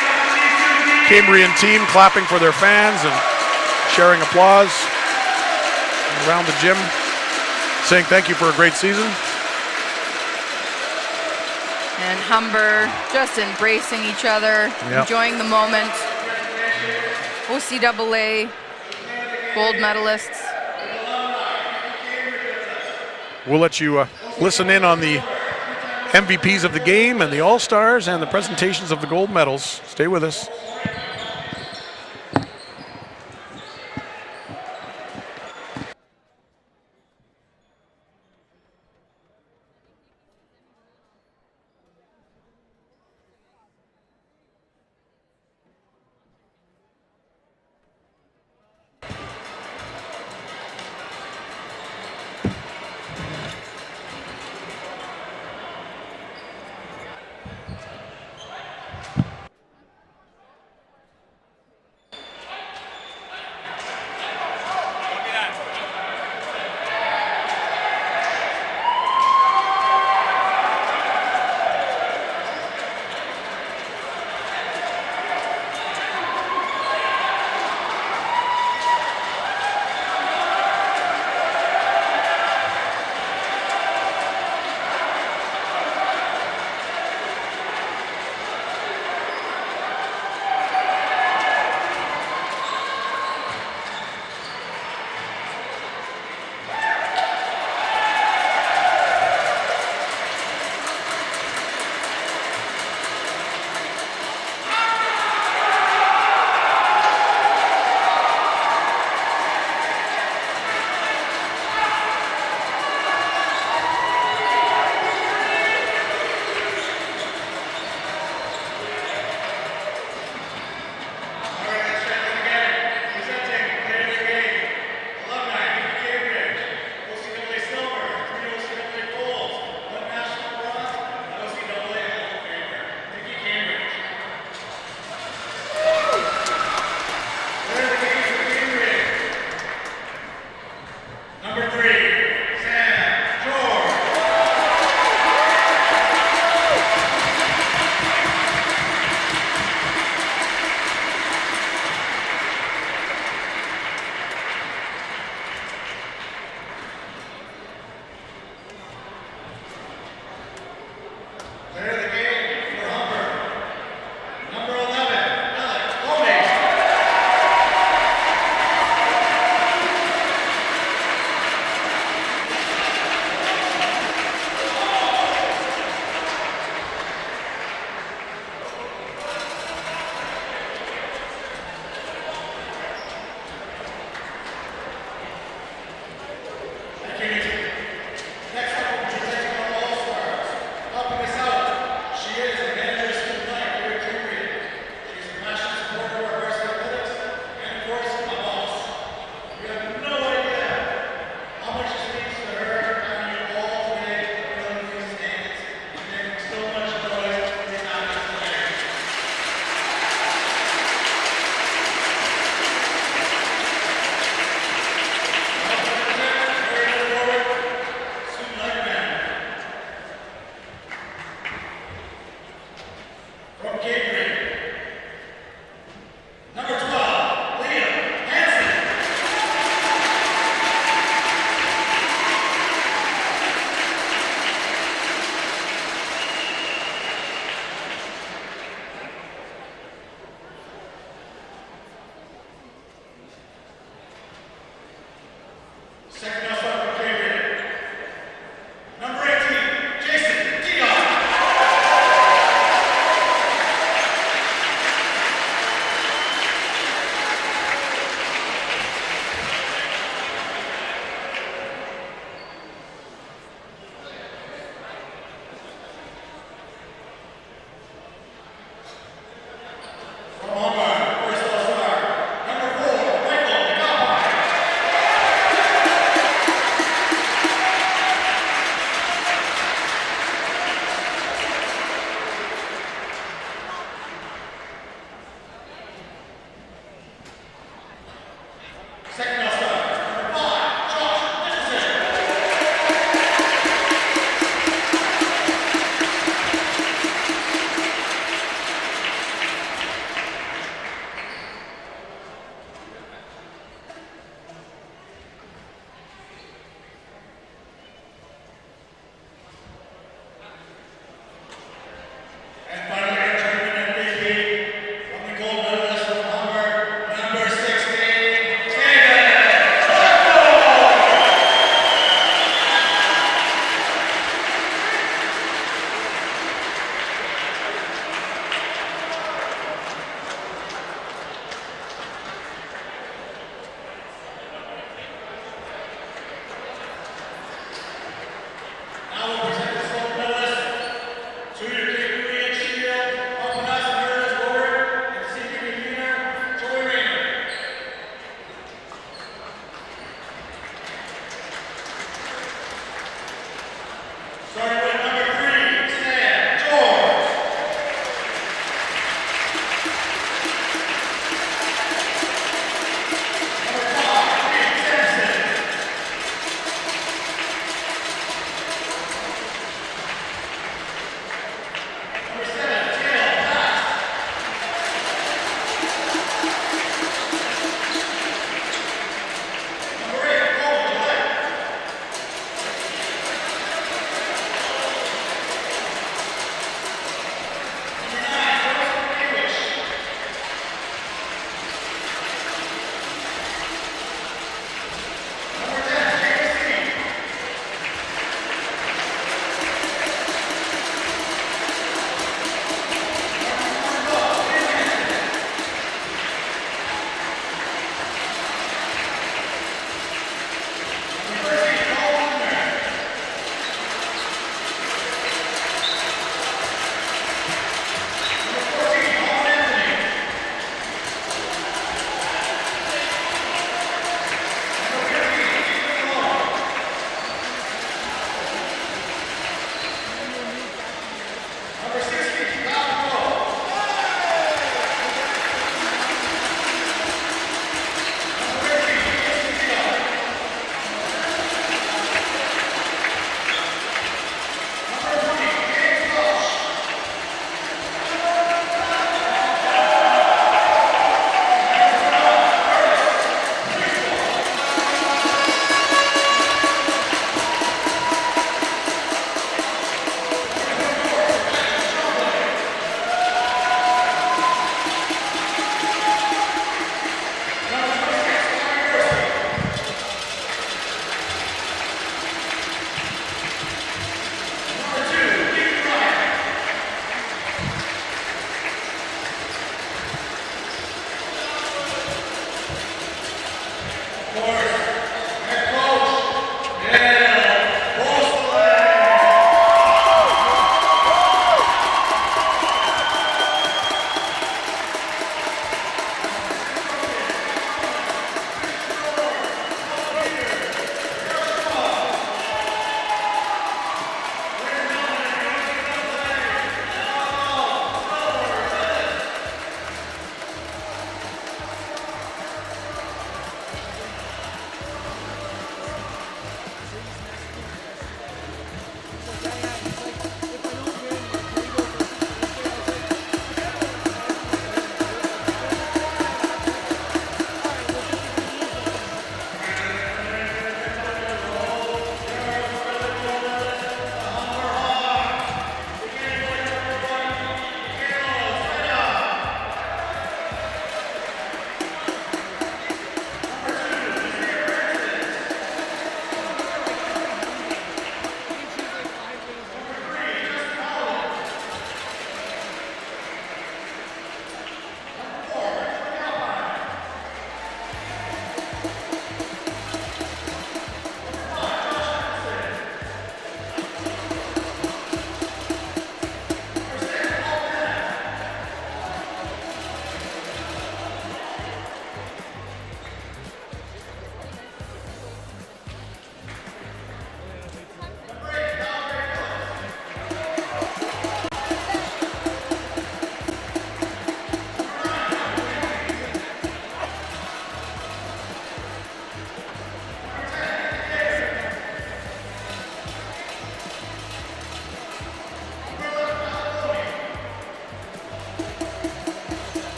Cambrian team clapping for their fans and sharing applause around the gym, saying thank you for a great season. And Humber just embracing each other, enjoying the moment. OCAA gold medalists. We'll let you listen in on the MVPs of the game and the All-Stars and the presentations of the gold medals. Stay with us.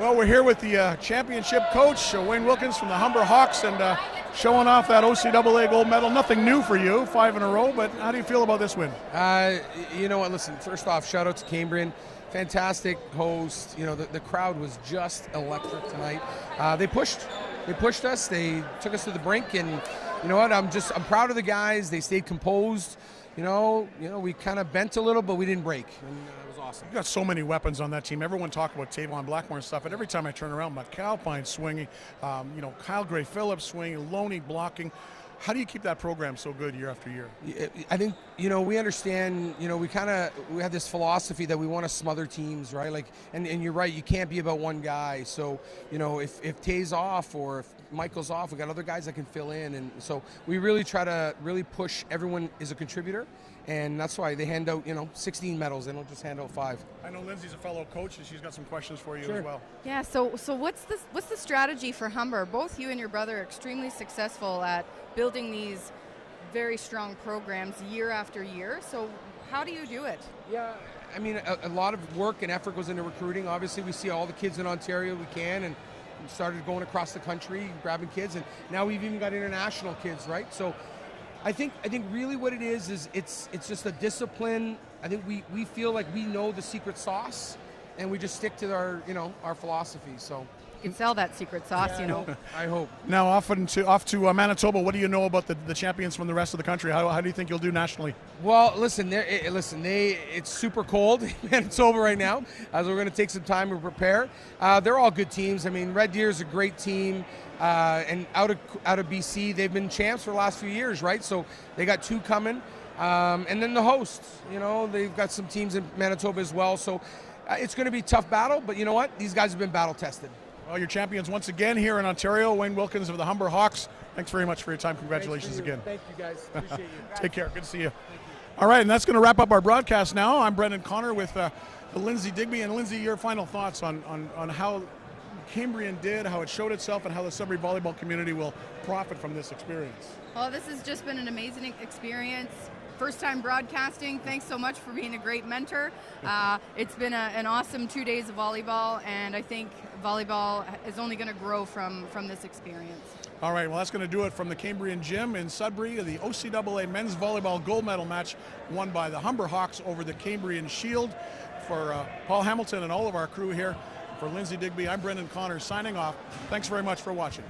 Well, we're here with the championship coach, Wayne Wilkins from the Humber Hawks, and showing off that OCAA gold medal. Nothing new for you, 5 in a row, but how do you feel about this win? You know what, listen, first off, shout out to Cambrian. Fantastic host. You know, the crowd was just electric tonight. They pushed us. They took us to the brink, and you know what? I'm proud of the guys. They stayed composed. You know, we kind of bent a little, but we didn't break, and it was awesome. You've got so many weapons on that team. Everyone talked about Tavon Blackmore and stuff, but every time I turn around, McAlpine swinging, Kyle Gray-Phillips swinging, Loney blocking. How do you keep that program so good year after year? I think, we understand, we have this philosophy that we want to smother teams, right? Like, and you're right, you can't be about one guy. So, if Tay's off or if Michael's off, we got other guys that can fill in. And so we really try to really push everyone is a contributor. And that's why they hand out, 16 medals. They don't just hand out 5. I know Lindsay's a fellow coach, and she's got some questions for you Sure. as well. Yeah, so what's the strategy for Humber? Both you and your brother are extremely successful at building these very strong programs year after year. So how do you do it? Yeah, I mean, a lot of work and effort goes into recruiting. Obviously, we see all the kids in Ontario we can, and we started going across the country, grabbing kids, and now we've even got international kids, right? So I think really what it is it's just a discipline. I think we feel like we know the secret sauce, and we just stick to our philosophy. So You can sell that secret sauce, I hope. Now off to Manitoba. What do you know about the champions from the rest of the country? How do you think you'll do nationally? Well, listen, it's super cold in Manitoba right now, so we're going to take some time to prepare. They're all good teams. I mean, Red Deer's a great team, and out of BC, they've been champs for the last few years, right? So they got 2 coming, and then the hosts. They've got some teams in Manitoba as well. So it's going to be a tough battle, but you know what? These guys have been battle tested. Well, your champions once again here in Ontario, Wayne Wilkins of the Humber Hawks. Thanks very much for your time. Congratulations again. Thank you, guys. Appreciate you. Take care. Good to see you. All right, and that's going to wrap up our broadcast now. I'm Brendan Connor with Lindsay Digby. And Lindsay, your final thoughts on how Cambrian did, how it showed itself, and how the Sudbury volleyball community will profit from this experience. Well, this has just been an amazing experience. First time broadcasting. Thanks so much for being a great mentor. It's been an awesome 2 days of volleyball, and I think volleyball is only going to grow from this experience. All right, well, that's going to do it from the Cambrian Gym in Sudbury. The OCAA men's volleyball gold medal match won by the Humber Hawks over the Cambrian Shield. For Paul Hamilton and all of our crew here, for Lindsay Digby, I'm Brendan Connor signing off. Thanks very much for watching.